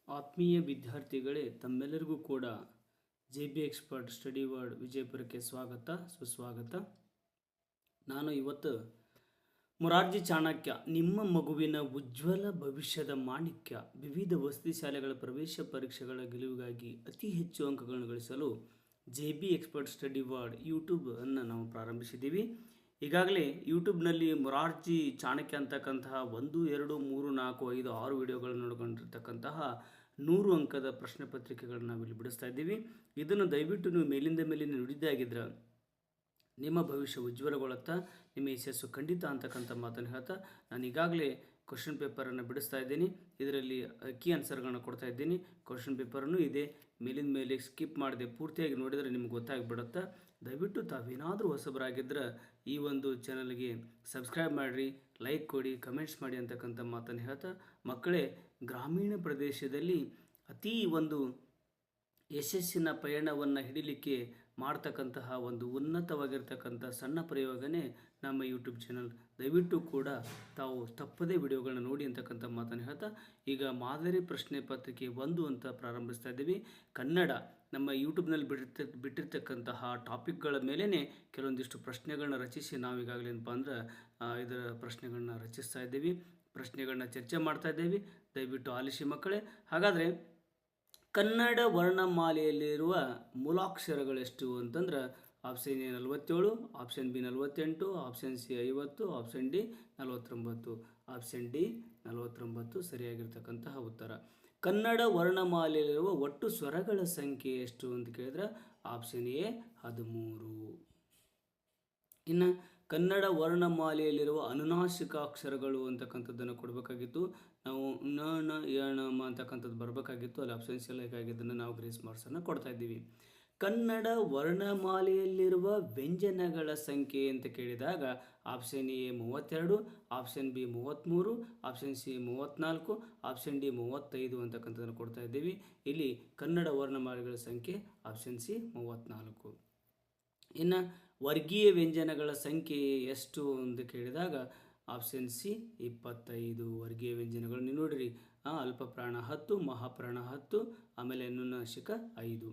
ಆತ್ಮೀಯ ವಿದ್ಯಾರ್ಥಿಗಳೇ, ತಮ್ಮೆಲ್ಲರಿಗೂ ಕೂಡ JB ಎಕ್ಸ್ಪರ್ಟ್ ಸ್ಟಡಿ ವರ್ಡ್ ವಿಜಯಪುರಕ್ಕೆ ಸ್ವಾಗತ ಸುಸ್ವಾಗತ. ನಾನು ಇವತ್ತು ಮೊರಾರ್ಜಿ ಚಾಣಕ್ಯ ನಿಮ್ಮ ಮಗುವಿನ ಉಜ್ವಲ ಭವಿಷ್ಯದ ಮಾಣಿಕ್ಯ ವಿವಿಧ ವಸತಿ ಶಾಲೆಗಳ ಪ್ರವೇಶ ಪರೀಕ್ಷೆಗಳ ಗೆಲುವಿಗಾಗಿ ಅತಿ ಹೆಚ್ಚು ಅಂಕಗಳನ್ನು ಗಳಿಸಲು JB expert study word YouTube ಅನ್ನು ನಾವು ಪ್ರಾರಂಭಿಸಿದ್ದೀವಿ. ಈಗಾಗಲೇ ಯೂಟ್ಯೂಬ್ನಲ್ಲಿ ಮೊರಾರ್ಜಿ ಚಾಣಕ್ಯ ಅಂತಕ್ಕಂತಹ 1, 2, 3, 4, 5, 6 ವಿಡಿಯೋಗಳನ್ನು ನೋಡ್ಕೊಂಡಿರ್ತಕ್ಕಂತಹ 100 ಅಂಕದ ಪ್ರಶ್ನೆ ಪತ್ರಿಕೆಗಳನ್ನು ನಾವಿಲ್ಲಿ ಬಿಡಿಸ್ತಾ ಇದ್ದೀವಿ. ಇದನ್ನು ದಯವಿಟ್ಟು ನೀವು ಮೇಲಿಂದ ಮೇಲಿನ ನುಡಿದೇ ಆಗಿದ್ರೆ ನಿಮ್ಮ ಭವಿಷ್ಯ ಉಜ್ವಲಗೊಳ್ಳುತ್ತಾ, ನಿಮ್ಮ ಯಶಸ್ಸು ಖಂಡಿತ ಅಂತಕ್ಕಂಥ ಮಾತನ್ನು ಹೇಳ್ತಾ ನಾನು ಈಗಾಗಲೇ ಕ್ವಶನ್ ಪೇಪರನ್ನು ಬಿಡಿಸ್ತಾ ಇದ್ದೀನಿ. ಇದರಲ್ಲಿ ಕೀ ಆನ್ಸರ್ಗಳನ್ನ ಕೊಡ್ತಾ ಇದ್ದೀನಿ. ಕ್ವಶನ್ ಪೇಪರನ್ನು ಇದೆ, ಮೇಲಿನ ಮೇಲೆ ಸ್ಕಿಪ್ ಮಾಡದೆ ಪೂರ್ತಿಯಾಗಿ ನೋಡಿದರೆ ನಿಮ್ಗೆ ಗೊತ್ತಾಗಿಬಿಡುತ್ತೆ. ದಯವಿಟ್ಟು ತಾವೇನಾದರೂ ಹೊಸಬರಾಗಿದ್ದರೆ ಈ ಒಂದು ಚಾನಲ್ಗೆ ಸಬ್ಸ್ಕ್ರೈಬ್ ಮಾಡಿರಿ, ಲೈಕ್ ಕೊಡಿ, ಕಮೆಂಟ್ಸ್ ಮಾಡಿ ಅಂತಕ್ಕಂಥ ಮಾತನ್ನು ಹೇಳ್ತಾ, ಮಕ್ಕಳೇ, ಗ್ರಾಮೀಣ ಪ್ರದೇಶದಲ್ಲಿ ಅತೀ ಒಂದು ಯಶಸ್ಸಿನ ಪಯಣವನ್ನು ಹಿಡಿಲಿಕ್ಕೆ ಮಾಡ್ತಕ್ಕಂತಹ ಒಂದು ಉನ್ನತವಾಗಿರ್ತಕ್ಕಂಥ ಸಣ್ಣ ಪ್ರಯೋಗನೇ ನಮ್ಮ ಯೂಟ್ಯೂಬ್ ಚಾನಲ್. ದಯವಿಟ್ಟು ಕೂಡ ತಾವು ತಪ್ಪದೇ ವಿಡಿಯೋಗಳನ್ನ ನೋಡಿ ಅಂತಕ್ಕಂಥ ಮಾತನ್ನು ಹೇಳ್ತಾ, ಈಗ ಮಾದರಿ ಪ್ರಶ್ನೆ ಪತ್ರಿಕೆ 1 ಅಂತ ಪ್ರಾರಂಭಿಸ್ತಾ ಇದ್ದೀವಿ. ಕನ್ನಡ ನಮ್ಮ ಯೂಟ್ಯೂಬ್ನಲ್ಲಿ ಬಿಟ್ಟಿರ್ತಕ್ಕಂತಹ ಟಾಪಿಕ್ಗಳ ಮೇಲೇ ಕೆಲವೊಂದಿಷ್ಟು ಪ್ರಶ್ನೆಗಳನ್ನ ರಚಿಸಿ ನಾವೀಗಾಗಲೇ ಏನಪ್ಪ ಅಂದ್ರೆ ಇದರ ಪ್ರಶ್ನೆಗಳನ್ನ ರಚಿಸ್ತಾ ಇದ್ದೀವಿ, ಪ್ರಶ್ನೆಗಳನ್ನ ಚರ್ಚೆ ಮಾಡ್ತಾ ಇದ್ದೀವಿ. ದಯವಿಟ್ಟು ಆಲಿಸಿ ಮಕ್ಕಳೇ. ಹಾಗಾದರೆ ಕನ್ನಡ ವರ್ಣಮಾಲೆಯಲ್ಲಿರುವ ಮೂಲಾಕ್ಷರಗಳೆಷ್ಟು ಅಂತಂದ್ರೆ option A 47, option B 48, option C 50, option D 49. Option D 49 ಸರಿಯಾಗಿರ್ತಕ್ಕಂತಹ ಉತ್ತರ. ಕನ್ನಡ ವರ್ಣಮಾಲೆಯಲ್ಲಿರುವ ಒಟ್ಟು ಸ್ವರಗಳ ಸಂಖ್ಯೆ ಎಷ್ಟು ಅಂತ ಕೇಳಿದ್ರೆ ಆಪ್ಷನ್ ಎ 13. ಇನ್ನು ಕನ್ನಡ ವರ್ಣಮಾಲೆಯಲ್ಲಿರುವ ಅನುನಾಸಿಕ ಅಕ್ಷರಗಳು ಅಂತಕ್ಕಂಥದ್ದನ್ನು ಕೊಡಬೇಕಾಗಿತ್ತು. ನಾವು ನ ನ ಯ ಣ ಮ ಅಂತಕ್ಕಂಥದ್ದು ಬರಬೇಕಾಗಿತ್ತು. ಅಲ್ಲಿ ಆಪ್ಷನ್ ಸಿ ಆಗಿದ್ದನ್ನು ನಾವು ಗ್ರೇಸ್ ಮಾರ್ಕ್ಸನ್ನು ಕೊಡ್ತಾ ಇದ್ದೀವಿ. ಕನ್ನಡ ವರ್ಣಮಾಲೆಯಲ್ಲಿರುವ ವ್ಯಂಜನಗಳ ಸಂಖ್ಯೆ ಅಂತ ಕೇಳಿದಾಗ option A 32, option B 33, option C 34, option D 35 ಅಂತಕ್ಕಂಥದ್ದನ್ನು ಕೊಡ್ತಾ ಇದ್ದೀವಿ. ಇಲ್ಲಿ ಕನ್ನಡ ವರ್ಣಮಾಲೆಗಳ ಸಂಖ್ಯೆ ಆಪ್ಷನ್ ಸಿ 34. ಇನ್ನು ವರ್ಗೀಯ ವ್ಯಂಜನಗಳ ಸಂಖ್ಯೆ ಎಷ್ಟು ಅಂತ ಕೇಳಿದಾಗ ಆಪ್ಷನ್ ಸಿ 25 ವರ್ಗೀಯ ವ್ಯಂಜನಗಳು. ನೀವು ನೋಡಿರಿ, ಅಲ್ಪಪ್ರಾಣ 10, ಮಹಾಪ್ರಾಣ 10, ಆಮೇಲೆ ಅನುನಾಸಿಕ 5.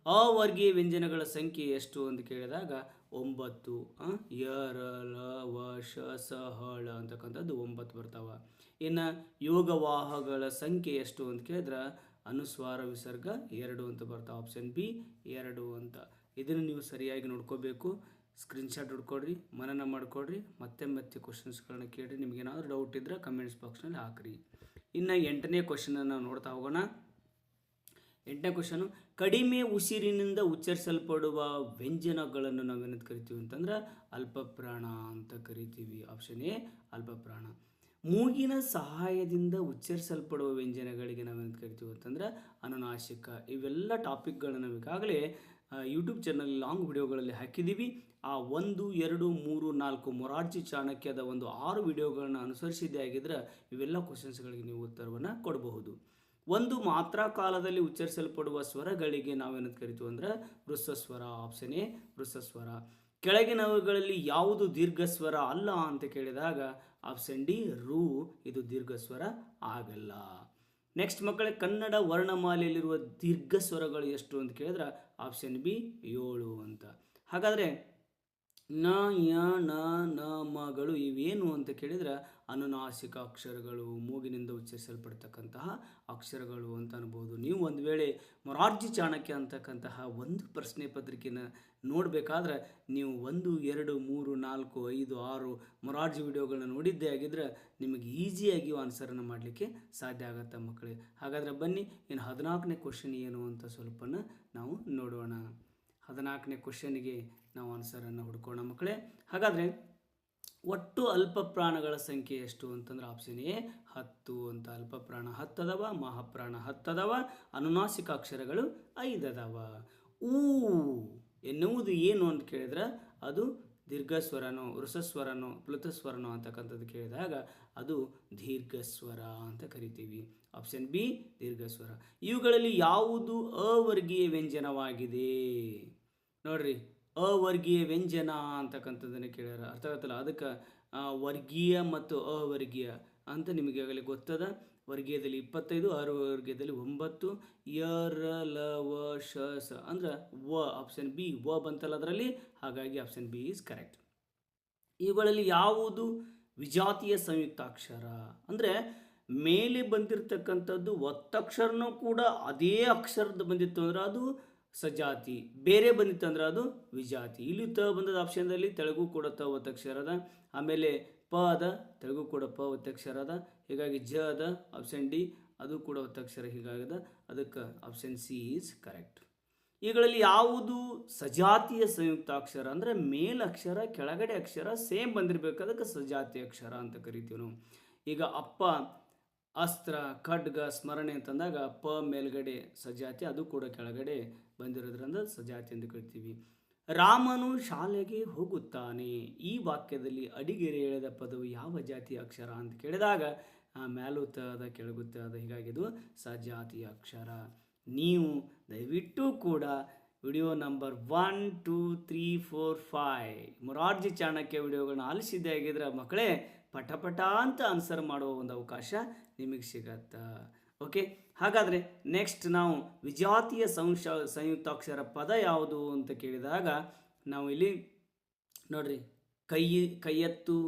ಅವರ್ಗೀಯ ವ್ಯಂಜನಗಳ ಸಂಖ್ಯೆ ಎಷ್ಟು ಅಂತ ಕೇಳಿದಾಗ 9. ಯ ರ ಲ ವ ಶ ಸ ಹ ಳ ಅಂತಕ್ಕಂಥದ್ದು 9 ಬರ್ತಾವ. ಇನ್ನು ಯೋಗವಾಹಗಳ ಸಂಖ್ಯೆ ಎಷ್ಟು ಅಂತ ಕೇಳಿದ್ರೆ ಅನುಸ್ವಾರ ವಿಸರ್ಗ 2 ಅಂತ ಬರ್ತಾವೆ. ಆಪ್ಷನ್ ಬಿ 2 ಅಂತ. ಇದನ್ನು ನೀವು ಸರಿಯಾಗಿ ನೋಡ್ಕೋಬೇಕು. ಸ್ಕ್ರೀನ್ಶಾಟ್ ಹೊಡ್ಕೊಡ್ರಿ, ಮನನ ಮಾಡ್ಕೊಡ್ರಿ, ಮತ್ತೆ ಕ್ವಶನ್ಸ್ಗಳನ್ನ ಕೇಳಿರಿ. ನಿಮಗೇನಾದರೂ ಡೌಟ್ ಇದ್ದರೆ ಕಮೆಂಟ್ಸ್ ಬಾಕ್ಸ್ನಲ್ಲಿ ಹಾಕ್ರಿ. ಇನ್ನು 8ನೇ ಕ್ವಶನನ್ನು ನೋಡ್ತಾ ಹೋಗೋಣ. 8ನೇ ಕ್ವಶನು, ಕಡಿಮೆ ಉಸಿರಿನಿಂದ ಉಚ್ಚರಿಸಲ್ಪಡುವ ವ್ಯಂಜನಗಳನ್ನು ನಾವೇನಂತ ಕರಿತೀವಿ ಅಂತಂದ್ರೆ ಅಲ್ಪಪ್ರಾಣ ಅಂತ ಕರಿತೀವಿ. ಆಪ್ಷನ್ ಎ ಅಲ್ಪಪ್ರಾಣ. ಮೂಗಿನ ಸಹಾಯದಿಂದ ಉಚ್ಚರಿಸಲ್ಪಡುವ ವ್ಯಂಜನಗಳಿಗೆ ನಾವೇನಂತ ಕರಿತೀವಿ ಅಂತಂದ್ರೆ ಅನುನಾಸಿಕ. ಇವೆಲ್ಲ ಟಾಪಿಕ್ಗಳನ್ನ ನಾವು ಈಗಾಗಲೇ ಯೂಟ್ಯೂಬ್ ಚಾನಲ್ ಲಾಂಗ್ ವಿಡಿಯೋಗಳಲ್ಲಿ ಹಾಕಿದ್ದೀವಿ. ಆ 1, 2, 3, 4 ಮೊರಾರ್ಜಿ ಚಾಣಕ್ಯದ ಒಂದು 6 ವಿಡಿಯೋಗಳನ್ನ ಅನುಸರಿಸಿದ್ದೇ ಆಗಿದ್ರೆ ಇವೆಲ್ಲ ಕ್ವಶನ್ಸ್ಗಳಿಗೆ ನೀವು ಉತ್ತರವನ್ನು ಕೊಡಬಹುದು. ಒಂದು ಮಾತ್ರ ಕಾಲದಲ್ಲಿ ಉಚ್ಚರಿಸಲ್ಪಡುವ ಸ್ವರಗಳಿಗೆ ನಾವೇನಂತ ಕರಿತೀವಿ ಅಂದ್ರೆ ವೃಷಸ್ವರ. Option A ವೃಷಸ್ವರ. ಕೆಳಗಿನವುಗಳಲ್ಲಿ ಯಾವುದು ದೀರ್ಘಸ್ವರ ಅಲ್ಲ ಅಂತ ಕೇಳಿದಾಗ ಆಪ್ಷನ್ ಡಿ ರು. ಇದು ದೀರ್ಘಸ್ವರ ಆಗಲ್ಲ. ನೆಕ್ಸ್ಟ್ ಮಕ್ಕಳೇ, ಕನ್ನಡ ವರ್ಣಮಾಲೆಯಲ್ಲಿರುವ ದೀರ್ಘ ಸ್ವರಗಳು ಎಷ್ಟು ಅಂತ ಕೇಳಿದ್ರೆ ಆಪ್ಷನ್ ಬಿ 7 ಅಂತ. ಹಾಗಾದರೆ ನ ಯ ನ ನ ಮಗಳು ಇವೇನು ಅಂತ ಕೇಳಿದ್ರೆ ಅನುನಾಸಿಕ ಅಕ್ಷರಗಳು, ಮೂಗಿನಿಂದ ಉಚ್ಚರಿಸಲ್ಪಡ್ತಕ್ಕಂತಹ ಅಕ್ಷರಗಳು ಅಂತ ಅನ್ಬೋದು. ನೀವು ಒಂದು ವೇಳೆ ಮೊರಾರ್ಜಿ ಚಾಣಕ್ಯ ಅಂತಕ್ಕಂತಹ ಒಂದು ಪ್ರಶ್ನೆ ಪತ್ರಿಕೆನ ನೋಡಬೇಕಾದ್ರೆ ನೀವು 1, 2, 3, 4, 5, 6 ಮೊರಾರ್ಜಿ ವಿಡಿಯೋಗಳನ್ನ ನೋಡಿದ್ದೇ ಆಗಿದ್ರೆ ನಿಮಗೆ ಈಸಿಯಾಗಿ ಆನ್ಸರನ್ನು ಮಾಡಲಿಕ್ಕೆ ಸಾಧ್ಯ ಆಗುತ್ತೆ ಮಕ್ಕಳೇ. ಹಾಗಾದರೆ ಬನ್ನಿ, ಇನ್ನು 14ನೇ ಕ್ವಶನ್ ಏನು ಅಂತ ಸ್ವಲ್ಪನ ನಾವು ನೋಡೋಣ. 14ನೇ ಕ್ವಶನ್ಗೆ ನಾವು ಆನ್ಸರನ್ನು ಹುಡ್ಕೋಣ ಮಕ್ಕಳೇ. ಹಾಗಾದರೆ ಒಟ್ಟು ಅಲ್ಪಪ್ರಾಣಗಳ ಸಂಖ್ಯೆ ಎಷ್ಟು ಅಂತಂದ್ರೆ ಆಪ್ಷನ್ ಎ 10 ಅಂತ. ಅಲ್ಪಪ್ರಾಣ 10 ಅದಾವ, ಮಹಾಪ್ರಾಣ 10 ಅದಾವ, ಅನುನಾಸಿಕ ಅಕ್ಷರಗಳು 5 ಅದಾವ. ಊ ಎನ್ನುವುದು ಏನು ಅಂತ ಕೇಳಿದ್ರೆ ಅದು ದೀರ್ಘಸ್ವರನೋ ವೃಷಸ್ವರನೋ ಪ್ಲುತಸ್ವರನೋ ಅಂತಕ್ಕಂಥದ್ದು ಕೇಳಿದಾಗ ಅದು ದೀರ್ಘಸ್ವರ ಅಂತ ಕರಿತೀವಿ. ಆಪ್ಷನ್ ಬಿ ದೀರ್ಘಸ್ವರ. ಇವುಗಳಲ್ಲಿ ಯಾವುದು ಅವರ್ಗೀಯ ವ್ಯಂಜನವಾಗಿದೆ? ನೋಡ್ರಿ, ಅವರ್ಗೀಯ ವ್ಯಂಜನ ಅಂತಕ್ಕಂಥದ್ದನ್ನು ಕೇಳ್ಯಾರ. ಅರ್ಥ ಆಗುತ್ತಲ್ಲ, ಅದಕ್ಕೆ ವರ್ಗೀಯ ಮತ್ತು ಅವರ್ಗೀಯ ಅಂತ ನಿಮಗೆ ಆಗಲಿ ಗೊತ್ತದ. ವರ್ಗೀಯದಲ್ಲಿ 25, ವರ್ಗೀಯದಲ್ಲಿ 9, ಲ ವ ಶ ಸ ಅಂದ್ರೆ ವ, ಆಪ್ಷನ್ ಬಿ ವ ಬಂತಲ್ಲ ಅದರಲ್ಲಿ, ಹಾಗಾಗಿ ಆಪ್ಷನ್ ಬಿ ಈಸ್ ಕರೆಕ್ಟ್. ಇವುಗಳಲ್ಲಿ ಯಾವುದು ವಿಜಾತಿಯ ಸಂಯುಕ್ತಾಕ್ಷರ ಅಂದರೆ ಮೇಲೆ ಬಂದಿರತಕ್ಕಂಥದ್ದು ಒತ್ತಕ್ಷರನೂ ಕೂಡ ಅದೇ ಅಕ್ಷರದ ಬಂದಿತ್ತು ಅಂದ್ರೆ ಅದು ಸಜಾತಿ, ಬೇರೆ ಬಂದಿತ್ತು ಅಂದ್ರೆ ಅದು ವಿಜಾತಿ. ಇಲ್ಲಿ ತ ಬಂದದ ಆಪ್ಷನ್ದಲ್ಲಿ ತೆಲುಗು ಕೂಡ ತ ಒತ್ತಕ್ಷರ ಅದ, ಆಮೇಲೆ ಪ ಅದ, ತೆಲುಗು ಕೂಡ ಪ ಒತ್ತಕ್ಷರ ಅದ, ಹೀಗಾಗಿ ಜ ಅದ, ಆಪ್ಷನ್ ಡಿ ಅದು ಕೂಡ ಒತ್ತಕ್ಷರ, ಹೀಗಾಗದ, ಅದಕ್ಕೆ ಆಪ್ಷನ್ ಸಿ ಈಸ್ ಕರೆಕ್ಟ್. ಇವುಗಳಲ್ಲಿ ಯಾವುದು ಸಜಾತಿಯ ಸಂಯುಕ್ತಾಕ್ಷರ ಅಂದರೆ ಮೇಲಕ್ಷರ ಕೆಳಗಡೆ ಅಕ್ಷರ ಸೇಮ್ ಬಂದಿರಬೇಕು, ಅದಕ್ಕೆ ಸಜಾತಿ ಅಕ್ಷರ ಅಂತ ಕರಿತೀವಿ ನಾವು. ಈಗ ಅಪ್ಪ, ಅಸ್ತ್ರ, ಖಡ್ಗ, ಸ್ಮರಣೆ ಅಂತಂದಾಗ ಪ ಮೇಲ್ಗಡೆ ಸಜಾತಿ, ಅದು ಕೂಡ ಕೆಳಗಡೆ ಬಂದಿರೋದ್ರಿಂದ ಸಜಾತಿ ಎಂದು ಕರಿತೀವಿ. ರಾಮನು ಶಾಲೆಗೆ ಹೋಗುತ್ತಾನೆ, ಈ ವಾಕ್ಯದಲ್ಲಿ ಅಡಿಗೆರೆ ಎಳೆದ ಪದವು ಯಾವ ಜಾತಿಯ ಅಕ್ಷರ ಅಂತ ಕೇಳಿದಾಗ ಮೇಲುತ್ತಾದ ಕೆಳಗುತ್ತಾದ, ಹೀಗಾಗಿ ಇದು ಸಜಾತಿಯ ಅಕ್ಷರ. ನೀವು ದಯವಿಟ್ಟು ಕೂಡ ವಿಡಿಯೋ ನಂಬರ್ 1, 2, 3, 4, 5 ಮೊರಾರ್ಜಿ ಚಾಣಕ್ಯ ವಿಡಿಯೋಗಳನ್ನ ಆಲಿಸಿದ್ದೇ ಆಗಿದ್ರೆ ಮಕ್ಕಳೇ ಪಟ ಅಂತ ಆನ್ಸರ್ ಮಾಡುವ ಒಂದು ಅವಕಾಶ ನಿಮಗೆ ಸಿಗತ್ತಾ. ಓಕೆ, ಹಾಗಾದರೆ ನೆಕ್ಸ್ಟ್ ನಾವು ವಿಜಾತಿಯ ಸಂಯುಕ್ತಾಕ್ಷರ ಪದ ಯಾವುದು ಅಂತ ಕೇಳಿದಾಗ ನಾವು ಇಲ್ಲಿ ನೋಡ್ರಿ, ಕೈಯತ್ತು,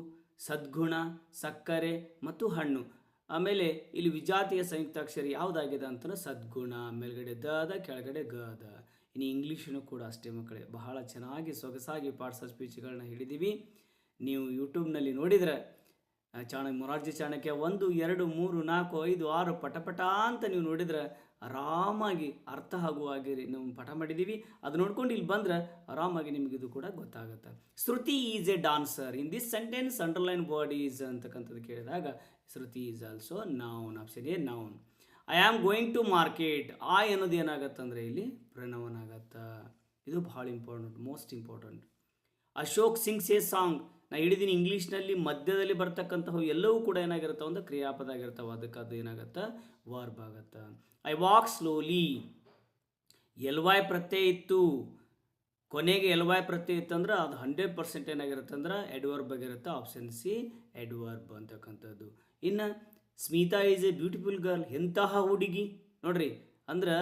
ಸದ್ಗುಣ, ಸಕ್ಕರೆ ಮತ್ತು ಹಣ್ಣು. ಆಮೇಲೆ ಇಲ್ಲಿ ವಿಜಾತಿಯ ಸಂಯುಕ್ತಾಕ್ಷರ ಯಾವುದಾಗಿದೆ ಅಂತಂದ್ರೆ ಸದ್ಗುಣ, ಮೇಲ್ಗಡೆ ದ ಅದ, ಕೆಳಗಡೆ ಗ ಅದ. ಇನ್ನು ಇಂಗ್ಲೀಷನು ಕೂಡ ಅಷ್ಟೇ ಮಕ್ಕಳೇ, ಬಹಳ ಚೆನ್ನಾಗಿ ಸೊಗಸಾಗಿ ಪಾಠ ಸ್ಪೀಚ್ಗಳನ್ನ ಹಿಡಿದೀವಿ. ನೀವು ಯೂಟ್ಯೂಬ್ನಲ್ಲಿ ನೋಡಿದರೆ ಮೊರಾರ್ಜಿ ಚಾಣಕ್ಯ 1, 2, 3, 4, 5, 6 ಪಟ ಅಂತ ನೀವು ನೋಡಿದ್ರೆ ಆರಾಮಾಗಿ ಅರ್ಥ ಆಗುವಾಗಿ ನಾವು ಪಾಠ ಮಾಡಿದ್ದೀವಿ. ಅದು ನೋಡ್ಕೊಂಡು ಇಲ್ಲಿ ಬಂದರೆ ಆರಾಮಾಗಿ ನಿಮಗೆ ಇದು ಕೂಡ ಗೊತ್ತಾಗುತ್ತೆ. Shruti is a dancer, in this sentence underline word is ಅಂತಕ್ಕಂಥದ್ದು ಕೇಳಿದಾಗ Shruti is also noun, option A noun. I am going to market, ಆ ಅನ್ನೋದು ಏನಾಗತ್ತಂದರೆ ಇಲ್ಲಿ ಪ್ರಣವನ್ ಆಗತ್ತಾ. ಇದು ಭಾಳ important, most important. Ashok sings a song, ನಾ ಹಿಡಿದೀನಿ ಇಂಗ್ಲೀಷ್ನಲ್ಲಿ ಮಧ್ಯದಲ್ಲಿ ಬರ್ತಕ್ಕಂಥವು ಎಲ್ಲವೂ ಕೂಡ ಏನಾಗಿರ್ತಾವೆ ಅಂದ್ರೆ ಕ್ರಿಯಾಪದ ಆಗಿರ್ತಾವೆ, ಅದಕ್ಕೆ ಅದು ಏನಾಗತ್ತೆ ವರ್ಬ್ ಆಗತ್ತೆ. ಐ ವಾಕ್ ಸ್ಲೋಲಿ, LY ಪ್ರತ್ಯಯ ಇತ್ತು, ಕೊನೆಗೆ LY ಪ್ರತ್ಯಯ ಇತ್ತು ಅಂದ್ರೆ ಅದು 100% ಏನಾಗಿರುತ್ತೆ ಅಂದ್ರೆ ಎಡ್ವರ್ಬ್ ಆಗಿರುತ್ತೆ, ಆಪ್ಷನ್ ಸಿ ಎಡ್ವರ್ಬ್ ಅಂತಕ್ಕಂಥದ್ದು. ಇನ್ನು Smita is A beautiful girl, ಎಂತಹ ಹುಡುಗಿ ನೋಡ್ರಿ, ಅಂದ್ರೆ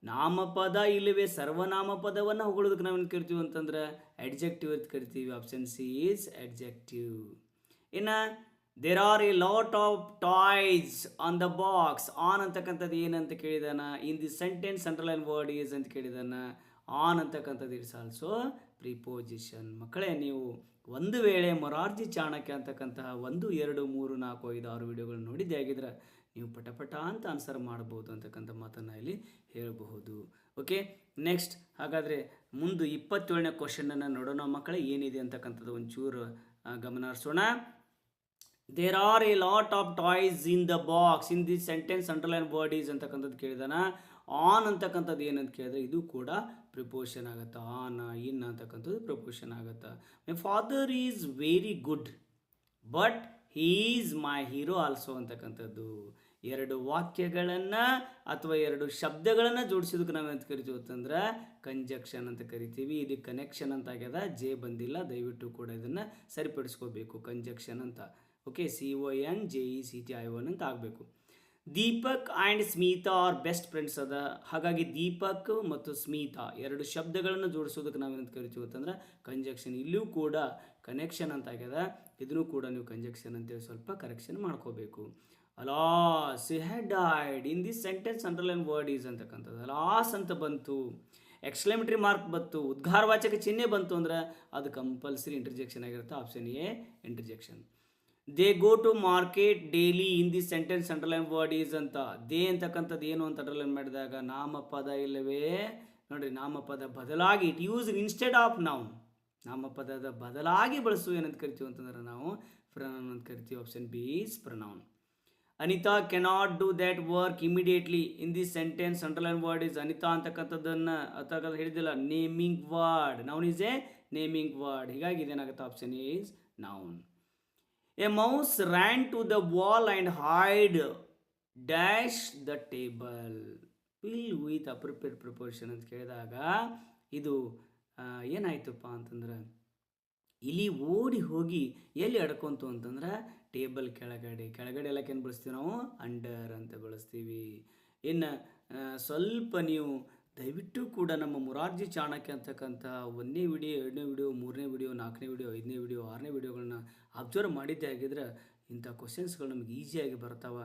ನಾಮಪದ ಇಲ್ಲವೇ ಸರ್ವನಾಮ ಪದವನ್ನು ಹೊಗಳೋದಕ್ಕೆ ನಾವೇನು ಕರಿತೀವಿ ಅಂತಂದ್ರೆ ಅಡ್ಜೆಕ್ಟಿವ್ ಅಂತ ಕರಿತೀವಿ, ಆಪ್ಷನ್ ಸಿ ಈಸ್ ಅಡ್ಜೆಕ್ಟಿವ್. ಇನ್ನು there are a lot of toys on the box, on ಅಂತಕ್ಕಂಥದ್ದು ಏನಂತ ಕೇಳಿದಾನ, in the sentence underline word is ಅಂತ ಕೇಳಿದಾನ. ಆನ್ ಅಂತಕ್ಕಂಥದ್ದು ಇಟ್ಸ್ ಆಲ್ಸೋ ಪ್ರಿಪೋಸಿಷನ್. ಮಕ್ಕಳೇ, ನೀವು ಒಂದು ವೇಳೆ ಮೊರಾರ್ಜಿ ಚಾಣಕ್ಯ ಅಂತಕ್ಕಂತಹ 1, 2, 3, 4, 5, 6 ವಿಡಿಯೋಗಳು ನೋಡಿದ್ದೇ ಆಗಿದ್ರೆ ನೀವು ಪಟ ಅಂತ ಆನ್ಸರ್ ಮಾಡ್ಬೋದು ಅಂತಕ್ಕಂಥ ಮಾತನ್ನು ಇಲ್ಲಿ ಹೇಳಬಹುದು. ಓಕೆ, ನೆಕ್ಸ್ಟ್ ಹಾಗಾದರೆ ಮುಂದೆ 27ನೇ ಕ್ವಶನನ್ನು ನೋಡೋಣ ಮಕ್ಕಳೇ, ಏನಿದೆ ಅಂತಕ್ಕಂಥದ್ದು ಒಂಚೂರು ಗಮನ ಹರಿಸೋಣ. There are a lot of toys in the box, in the sentence underline word is ಅಂತಕ್ಕಂಥದ್ದು ಕೇಳಿದಾನ. ಆನ್ ಅಂತಕ್ಕಂಥದ್ದು ಏನಂತ ಕೇಳಿದ್ರೆ ಇದು ಕೂಡ ಪ್ರಿಪೋಷನ್ ಆಗುತ್ತೆ, ಆನ್ ಇನ್ ಅಂತಕ್ಕಂಥದ್ದು ಪ್ರಿಪೋಷನ್ ಆಗುತ್ತೆ. My father is very good but he is my hero also ಅಂತಕ್ಕಂಥದ್ದು. 2 ವಾಕ್ಯಗಳನ್ನು ಅಥವಾ 2 ಶಬ್ದಗಳನ್ನು ಜೋಡಿಸೋದಕ್ಕೆ ನಾವೇನಂತ ಕರಿತೀವಿ ಅಂತಂದ್ರೆ ಕಂಜಕ್ಷನ್ ಅಂತ ಕರಿತೀವಿ. ಇದು ಕನೆಕ್ಷನ್ ಅಂತ ಆಗ್ಯದ, ಜೆ ಬಂದಿಲ್ಲ, ದಯವಿಟ್ಟು ಕೂಡ ಇದನ್ನು ಸರಿಪಡಿಸ್ಕೋಬೇಕು, ಕಂಜಕ್ಷನ್ ಅಂತ. ಓಕೆ, CONJECTI1 ಅಂತ ಆಗಬೇಕು. Deepak and Smita are best friends ಅದ, ಹಾಗಾಗಿ ದೀಪಕ್ ಮತ್ತು ಸ್ಮಿತಾ 2 ಶಬ್ದಗಳನ್ನು ಜೋಡಿಸೋದಕ್ಕೆ ನಾವೇನಂತ ಕರಿತೀವಿ ಅಂತಂದ್ರೆ ಕಂಜಕ್ಷನ್. ಇಲ್ಲೂ ಕೂಡ ಕನೆಕ್ಷನ್ ಅಂತ ಆಗ್ಯದ, ಇದನ್ನು ಕೂಡ ನೀವು ಕಂಜಕ್ಷನ್ ಅಂತೇಳಿ ಸ್ವಲ್ಪ ಕರೆಕ್ಷನ್ ಮಾಡ್ಕೋಬೇಕು. Alas he had died, in this sentence underline word is ಅಂತಕ್ಕಂಥದ್ದು ಅಲಾಸ್ ಅಂತ ಬಂತು, ಎಕ್ಸ್ಕ್ಲೇಮೇಟರಿ ಮಾರ್ಕ್ ಬಂತು, ಉದ್ಗಾರವಾಚಕ ಚಿಹ್ನೆ ಬಂತು ಅಂದ್ರೆ ಅದು ಕಂಪಲ್ಸರಿ ಇಂಟರ್ಜೆಕ್ಷನ್ ಆಗಿರುತ್ತೆ, option A interjection. They go to market daily, in the sentence underline word is ಅಂತ. ದೇ ಅಂತಕ್ಕಂಥದ್ದು ಏನು ಅಂತ ಅಂಡರ್ಲೈನ್ ಮಾಡಿದಾಗ ನಾಮಪದ ಇಲ್ಲವೇ ನೋಡಿರಿ, ನಾಮಪದ ಬದಲಾಗಿ it use instead of noun, ನಾಮಪದದ ಬದಲಾಗಿ ಬಳಸು ಏನಂತ ಕರಿತೀವಿ ಅಂತಂದ್ರೆ ನಾವು ಪ್ರನೌನ್ ಅಂತ ಕರಿತೀವಿ, option B is pronoun. Anita cannot do that work immediately, in the sentence underline word is Anita ಅಂತಕ್ಕಂಥದ್ದನ್ನು ಅಥವಾ ಹೇಳಿದಿಲ್ಲ naming word, noun is a naming word, ಹೀಗಾಗಿ ಇದೇನಾಗುತ್ತೆ option A is noun. A mouse ran to the wall and hide dash the table, fill with appropriate preposition ಅಂತ ಕೇಳಿದಾಗ ಇದು ಏನಾಯ್ತಪ್ಪ ಅಂತಂದ್ರೆ ಇಲಿ ಓಡಿ ಹೋಗಿ ಎಲ್ಲಿ ಅಡ್ಕೊಂತು ಅಂತಂದ್ರೆ ಟೇಬಲ್ ಕೆಳಗಡೆ ಎಲ್ಲಕ್ಕೆ ಏನು ಬಳಸ್ತೀವಿ ನಾವು ಅಂಡರ್ ಅಂತ ಬಳಸ್ತೀವಿ. ಇನ್ನು ಸ್ವಲ್ಪ ನೀವು ದಯವಿಟ್ಟು ಕೂಡ ನಮ್ಮ ಮುರಾರ್ಜಿ ಚಾಣಕ್ಯ ಅಂತಕ್ಕಂಥ 1ನೇ ವಿಡಿಯೋ 2ನೇ ವಿಡಿಯೋ 3ನೇ ವಿಡಿಯೋ 4ನೇ ವಿಡಿಯೋ 5ನೇ ವಿಡಿಯೋ 6ನೇ ವಿಡಿಯೋಗಳನ್ನ ಅಬ್ಸರ್ವ್ ಮಾಡಿದ್ದೇ ಆಗಿದ್ರೆ ಇಂಥ ಕ್ವಶನ್ಸ್ಗಳು ನಮಗೆ ಈಸಿಯಾಗಿ ಬರ್ತಾವೆ.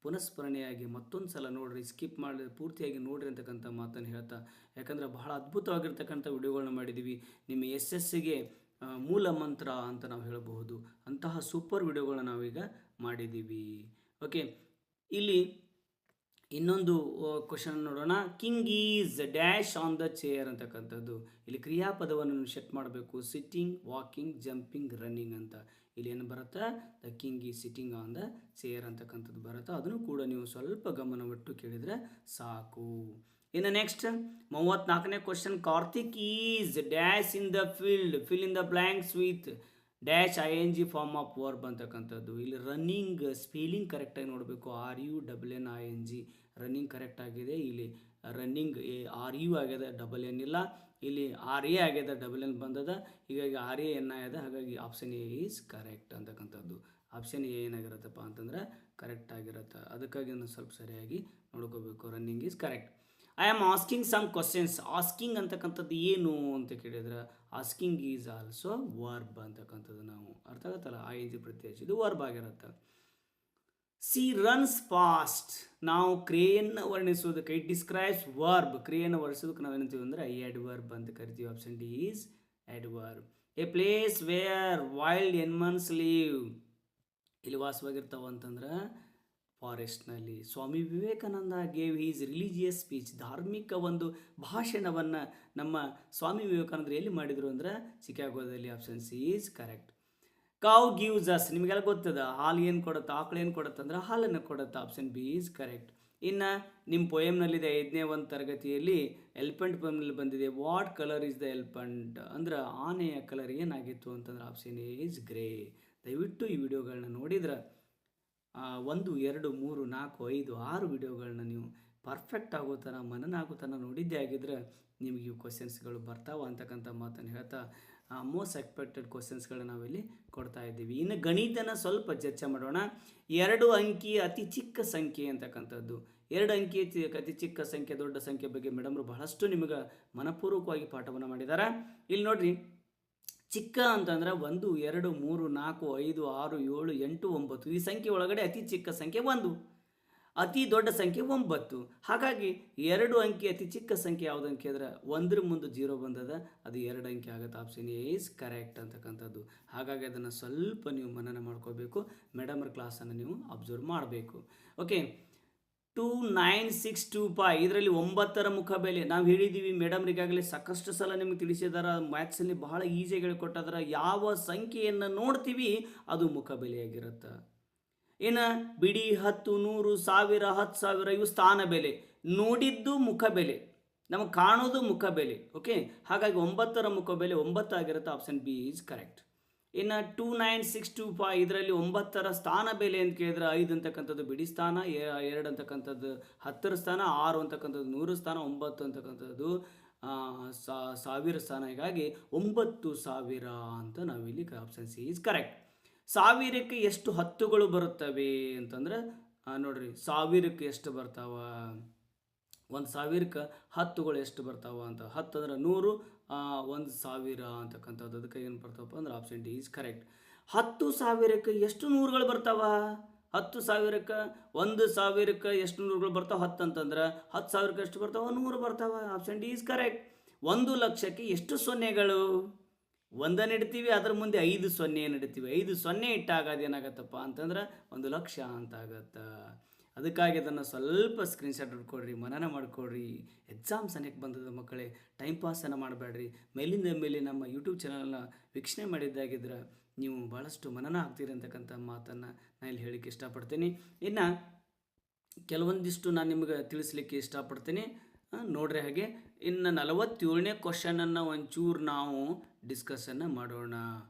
ಪುನಃಸ್ಮರಣೆಯಾಗಿ ಮತ್ತೊಂದು ಸಲ ನೋಡಿರಿ, ಸ್ಕಿಪ್ ಮಾಡಿ ಪೂರ್ತಿಯಾಗಿ ನೋಡಿರಿ ಅಂತಕ್ಕಂಥ ಮಾತನ್ನು ಹೇಳ್ತಾ, ಯಾಕಂದರೆ ಬಹಳ ಅದ್ಭುತವಾಗಿರ್ತಕ್ಕಂಥ ವಿಡಿಯೋಗಳನ್ನ ಮಾಡಿದ್ದೀವಿ. ನಿಮ್ಮ SSಗೆ ಮೂಲ ಮಂತ್ರ ಅಂತ ನಾವು ಹೇಳಬಹುದು. ಅಂತಹ ಸೂಪರ್ ವಿಡಿಯೋಗಳನ್ನ ನಾವೀಗ ಮಾಡಿದ್ದೀವಿ. ಓಕೆ, ಇಲ್ಲಿ ಇನ್ನೊಂದು ಕ್ವಶನ್ ನೋಡೋಣ. King is dash on the chair ಅಂತಕ್ಕಂಥದ್ದು. ಇಲ್ಲಿ ಕ್ರಿಯಾಪದವನ್ನು ಸೆಟ್ ಮಾಡಬೇಕು. ಸಿಟ್ಟಿಂಗ್, ವಾಕಿಂಗ್, ಜಂಪಿಂಗ್, ರನ್ನಿಂಗ್ ಅಂತ. ಇಲ್ಲಿ ಏನು ಬರುತ್ತೆ? The king is sitting on the chair ಅಂತಕ್ಕಂಥದ್ದು ಬರುತ್ತೆ. ಅದನ್ನು ಕೂಡ ನೀವು ಸ್ವಲ್ಪ ಗಮನವಿಟ್ಟು ಕೇಳಿದರೆ ಸಾಕು. ಇನ್ನು ನೆಕ್ಸ್ಟ್ 34ನೇ question. Karthik is dash in the field, fill in the blanks with dash ING form of verb ಅಂತಕ್ಕಂಥದ್ದು. ಇಲ್ಲಿ ರನ್ನಿಂಗ್ ಸ್ಪೆಲ್ಲಿಂಗ್ ಕರೆಕ್ಟಾಗಿ ನೋಡಬೇಕು. RUNNING ರನ್ನಿಂಗ್ ಕರೆಕ್ಟ್ ಆಗಿದೆ. ಇಲ್ಲಿ ರನ್ನಿಂಗ್ RU ಆಗ್ಯದ, ಡಬಲ್ N ಇಲ್ಲ. ಇಲ್ಲಿ RA ಆಗ್ಯದ, ಡಬಲ್ N ಬಂದದ. ಹೀಗಾಗಿ RAN ಆಗ್ಯದ. ಹಾಗಾಗಿ ಆಪ್ಷನ್ A ಈಸ್ ಕರೆಕ್ಟ್ ಅಂತಕ್ಕಂಥದ್ದು. ಆಪ್ಷನ್ A ಏನಾಗಿರುತ್ತಪ್ಪ ಅಂತಂದ್ರೆ ಕರೆಕ್ಟ್ ಆಗಿರುತ್ತೆ. ಅದಕ್ಕಾಗಿ ನಾನು ಸ್ವಲ್ಪ ಸರಿಯಾಗಿ ನೋಡ್ಕೋಬೇಕು. Running is correct. I am asking some questions. Asking ಅಂತಕ್ಕಂಥದ್ದು ಏನು ಅಂತ ಕೇಳಿದ್ರೆ, ಆಸ್ಕಿಂಗ್ ಈಸ್ ಆಲ್ಸೋ ವರ್ಬ್ ಅಂತಕ್ಕಂಥದ್ದು. ನಾವು ಅರ್ಥ ಆಗುತ್ತಲ್ಲ, ING ಪ್ರತ್ಯಯ ಇದು ವರ್ಬ್ ಆಗಿರುತ್ತೆ. C runs fast. ನಾವು ಕ್ರಿಯೆಯನ್ನು ವರ್ಣಿಸೋದಕ್ಕೆ ಇಟ್ ಡಿಸ್ಕ್ರೈಬ್ಸ್ ವರ್ಬ್. ಕ್ರಿಯೆಯನ್ನು ವರ್ಣಿಸೋದಕ್ಕೆ ನಾವೇನಂತೀವಿ ಅಂದರೆ ಅಡ್ವರ್ಬ್ ಅಂತ ಕರಿತೀವಿ. Option D is adverb. A place where wild animals live. ಇಲ್ಲಿ ವಾಸವಾಗಿರ್ತಾವ ಅಂತಂದ್ರೆ ಫಾರೆಸ್ಟ್ನಲ್ಲಿ. Swami Vivekananda gave his religious speech. ಧಾರ್ಮಿಕ ಒಂದು ಭಾಷಣವನ್ನು ನಮ್ಮ ಸ್ವಾಮಿ ವಿವೇಕಾನಂದರು ಎಲ್ಲಿ ಮಾಡಿದರು ಅಂದರೆ ಚಿಕಾಗೋದಲ್ಲಿ. Option C is correct. Cow gives us. ನಿಮಗೆಲ್ಲ ಗೊತ್ತದ, ಹಾಲು ಏನು ಕೊಡುತ್ತೆ, ಆಕಳು ಏನು ಕೊಡುತ್ತೆ ಅಂದ್ರೆ ಹಾಲನ್ನು ಕೊಡುತ್ತೆ. Option B is correct. ಇನ್ನು ನಿಮ್ಮ ಪೊಯಮ್ನಲ್ಲಿದೆ 5ನೇ ಒಂದು ತರಗತಿಯಲ್ಲಿ ಎಲಿಫೆಂಟ್ ಪೊಯಮ್ನಲ್ಲಿ ಬಂದಿದೆ. What colour is the elephant ಅಂದ್ರೆ ಆನೆಯ ಕಲರ್ ಏನಾಗಿತ್ತು ಅಂತಂದ್ರೆ ಆಪ್ಷನ್ ಎ ಈಸ್ ಗ್ರೇ. ದಯವಿಟ್ಟು ಈ ವಿಡಿಯೋಗಳನ್ನ ನೋಡಿದ್ರೆ 1 2 3 4 5 6 ವಿಡಿಯೋಗಳನ್ನ ನೀವು ಪರ್ಫೆಕ್ಟ್ ಆಗೋ ಥರ ಮನನ ಆಗೋ ಥರ ನೋಡಿದ್ದೇ ಆಗಿದ್ರೆ ನಿಮಗೆ ಇವು ಕ್ವಶನ್ಸ್ಗಳು ಬರ್ತಾವ ಅಂತಕ್ಕಂಥ ಮಾತನ್ನು ಹೇಳ್ತಾ ಮೋಸ್ಟ್ ಎಕ್ಸ್ಪೆಕ್ಟೆಡ್ ಕ್ವಶನ್ಸ್ಗಳನ್ನ ನಾವಿಲ್ಲಿ ಕೊಡ್ತಾ ಇದ್ದೀವಿ. ಇನ್ನು ಗಣಿತನ ಸ್ವಲ್ಪ ಚರ್ಚೆ ಮಾಡೋಣ. 2 ಅಂಕಿ ಅತಿ ಚಿಕ್ಕ ಸಂಖ್ಯೆ ಅಂತಕ್ಕಂಥದ್ದು. 2 ಅಂಕಿ ಅತಿ ಚಿಕ್ಕ ಸಂಖ್ಯೆ, ದೊಡ್ಡ ಸಂಖ್ಯೆ ಬಗ್ಗೆ ಮೇಡಮ್ರು ಬಹಳಷ್ಟು ನಿಮಗೆ ಮನಪೂರ್ವಕವಾಗಿ ಪಾಠವನ್ನು ಮಾಡಿದ್ದಾರೆ. ಇಲ್ಲಿ ನೋಡ್ರಿ, ಚಿಕ್ಕ ಅಂತಂದ್ರೆ 1 2 3 4 5 6 7 8 9. ಈ ಸಂಖ್ಯೆ ಒಳಗಡೆ ಅತಿ ಚಿಕ್ಕ ಸಂಖ್ಯೆ 1, ಅತಿ ದೊಡ್ಡ ಸಂಖ್ಯೆ 9. ಹಾಗಾಗಿ 2 ಅಂಕಿ ಅತಿ ಚಿಕ್ಕ ಸಂಖ್ಯೆ ಯಾವುದು ಅಂತ ಕೇಳಿದ್ರೆ 1 ಮುಂದೆ 0 ಬಂದದ, ಅದು 2 ಅಂಕಿ ಆಗುತ್ತೆ. ಆಪ್ಷನ್ ಎ ಈಸ್ ಕರೆಕ್ಟ್ ಅಂತಕ್ಕಂಥದ್ದು. ಹಾಗಾಗಿ ಅದನ್ನು ಸ್ವಲ್ಪ ನೀವು ಮನನ ಮಾಡ್ಕೋಬೇಕು. ಮೇಡಮ್ರ ಕ್ಲಾಸನ್ನು ನೀವು ಅಬ್ಸರ್ವ್ ಮಾಡಬೇಕು. ಓಕೆ, 29625 ಇದರಲ್ಲಿ 9ರ ಮುಖಬೆಲೆ ನಾವು ಹೇಳಿದ್ದೀವಿ. ಮೇಡಮ್ರಿಗಾಗಲೇ ಸಾಕಷ್ಟು ಸಲ ನಿಮಗೆ ತಿಳಿಸಿದಾರ. ಮ್ಯಾಥ್ಸಲ್ಲಿ ಬಹಳ ಈಸಿಯಾಗಿ ಹೇಳಿಕೊಟ್ಟಿದಾರ. ಯಾವ ಸಂಖ್ಯೆಯನ್ನು ನೋಡ್ತೀವಿ ಅದು ಮುಖಬೆಲೆಯಾಗಿರುತ್ತೆ. ಇನ್ನು ಬಿಡಿ, 10, 100, 1000, 10,000 ಇವು ಸ್ಥಾನ ಬೆಲೆ. ನೋಡಿದ್ದು ಮುಖಬೆಲೆ, ನಮಗೆ ಕಾಣೋದು ಮುಖಬೆಲೆ. ಓಕೆ, ಹಾಗಾಗಿ 9ರ ಮುಖಬೆಲೆ 9 ಆಗಿರುತ್ತೆ. Option B is correct. ಇನ್ನು 29625 ಇದರಲ್ಲಿ 9ರ ಸ್ಥಾನ ಬೆಲೆ ಅಂತ ಕೇಳಿದ್ರೆ 5 ಅಂತಕ್ಕಂಥದ್ದು ಬಿಡಿ ಸ್ಥಾನ, 2 ಅಂತಕ್ಕಂಥದ್ದು 10ರ ಸ್ಥಾನ, 6 ಅಂತಕ್ಕಂಥದ್ದು 100 ಸ್ಥಾನ, 9 ಅಂತಕ್ಕಂಥದ್ದು 1000 ಸ್ಥಾನ. ಹೀಗಾಗಿ 9,000 ಅಂತ ನಾವಿಲ್ಲಿ ಆಪ್ಷನ್ ಸಿ ಈಸ್ ಕರೆಕ್ಟ್. 1000ಕ್ಕೆ ಎಷ್ಟು ಹತ್ತುಗಳು ಬರುತ್ತವೆ ಅಂತಂದ್ರೆ ನೋಡ್ರಿ, 1000ಕ್ಕೆ ಎಷ್ಟು ಬರ್ತಾವ, 1000ಕ್ಕೆ ಹತ್ತುಗಳು ಎಷ್ಟು ಬರ್ತಾವ ಅಂತ. 10 ಅಂದ್ರೆ 100, 1000 ಅಂತಕ್ಕಂಥದ್ದು. ಅದಕ್ಕೆ ಏನು ಬರ್ತಾವಪ್ಪ ಅಂದ್ರೆ ಆಪ್ಷನ್ ಡಿ ಈಸ್ ಕರೆಕ್ಟ್. 10,000ಕ್ಕೆ ಎಷ್ಟು ನೂರುಗಳು ಬರ್ತಾವ? 10,000ಕ್ಕೆ 1,000ಕ್ಕೆ ಎಷ್ಟು ನೂರುಗಳು ಬರ್ತಾವ? 10 ಅಂತಂದ್ರೆ 10,000ಕ್ಕೆ ಎಷ್ಟು ಬರ್ತಾವ? 100 ಬರ್ತಾವ. Option D is correct. 1,00,000ಕ್ಕೆ ಎಷ್ಟು ಸೊನ್ನೆಗಳು? 1 ಇಡ್ತೀವಿ, ಅದರ ಮುಂದೆ 5 ಸೊನ್ನೆ ಇಡ್ತೀವಿ. 5 ಸೊನ್ನೆ ಇಟ್ಟಾಗ ಅದೇನಾಗತ್ತಪ್ಪ ಅಂತಂದ್ರೆ 1,00,000 ಅಂತ ಆಗತ್ತೆ. ಅದಕ್ಕಾಗಿ ಅದನ್ನು ಸ್ವಲ್ಪ ಸ್ಕ್ರೀನ್ಶಾಟ್ ಹಿಡ್ಕೊಡ್ರಿ, ಮನನ ಮಾಡಿಕೊಡ್ರಿ. ಎಕ್ಸಾಮ್ಸ್ ಅನೇಕ ಬಂದದ ಮಕ್ಕಳೇ, ಟೈಮ್ ಪಾಸನ್ನು ಮಾಡಬೇಡ್ರಿ. ಮೇಲಿಂದ ಮೇಲೆ ನಮ್ಮ ಯೂಟ್ಯೂಬ್ ಚಾನಲ್ನ ವೀಕ್ಷಣೆ ಮಾಡಿದ್ದಾಗಿದ್ರೆ ನೀವು ಭಾಳಷ್ಟು ಮನನ ಆಗ್ತೀರಿ ಅಂತಕ್ಕಂಥ ಮಾತನ್ನು ನಾನು ಇಲ್ಲಿ ಹೇಳಲಿಕ್ಕೆ ಇಷ್ಟಪಡ್ತೀನಿ. ಇನ್ನು ಕೆಲವೊಂದಿಷ್ಟು ನಾನು ನಿಮಗೆ ತಿಳಿಸ್ಲಿಕ್ಕೆ ಇಷ್ಟಪಡ್ತೀನಿ, ನೋಡ್ರಿ. ಹಾಗೆ ಇನ್ನು 47ನೇ ಕ್ವಶನನ್ನು ಒಂಚೂರು ನಾವು ಡಿಸ್ಕಷನ್ನು ಮಾಡೋಣ.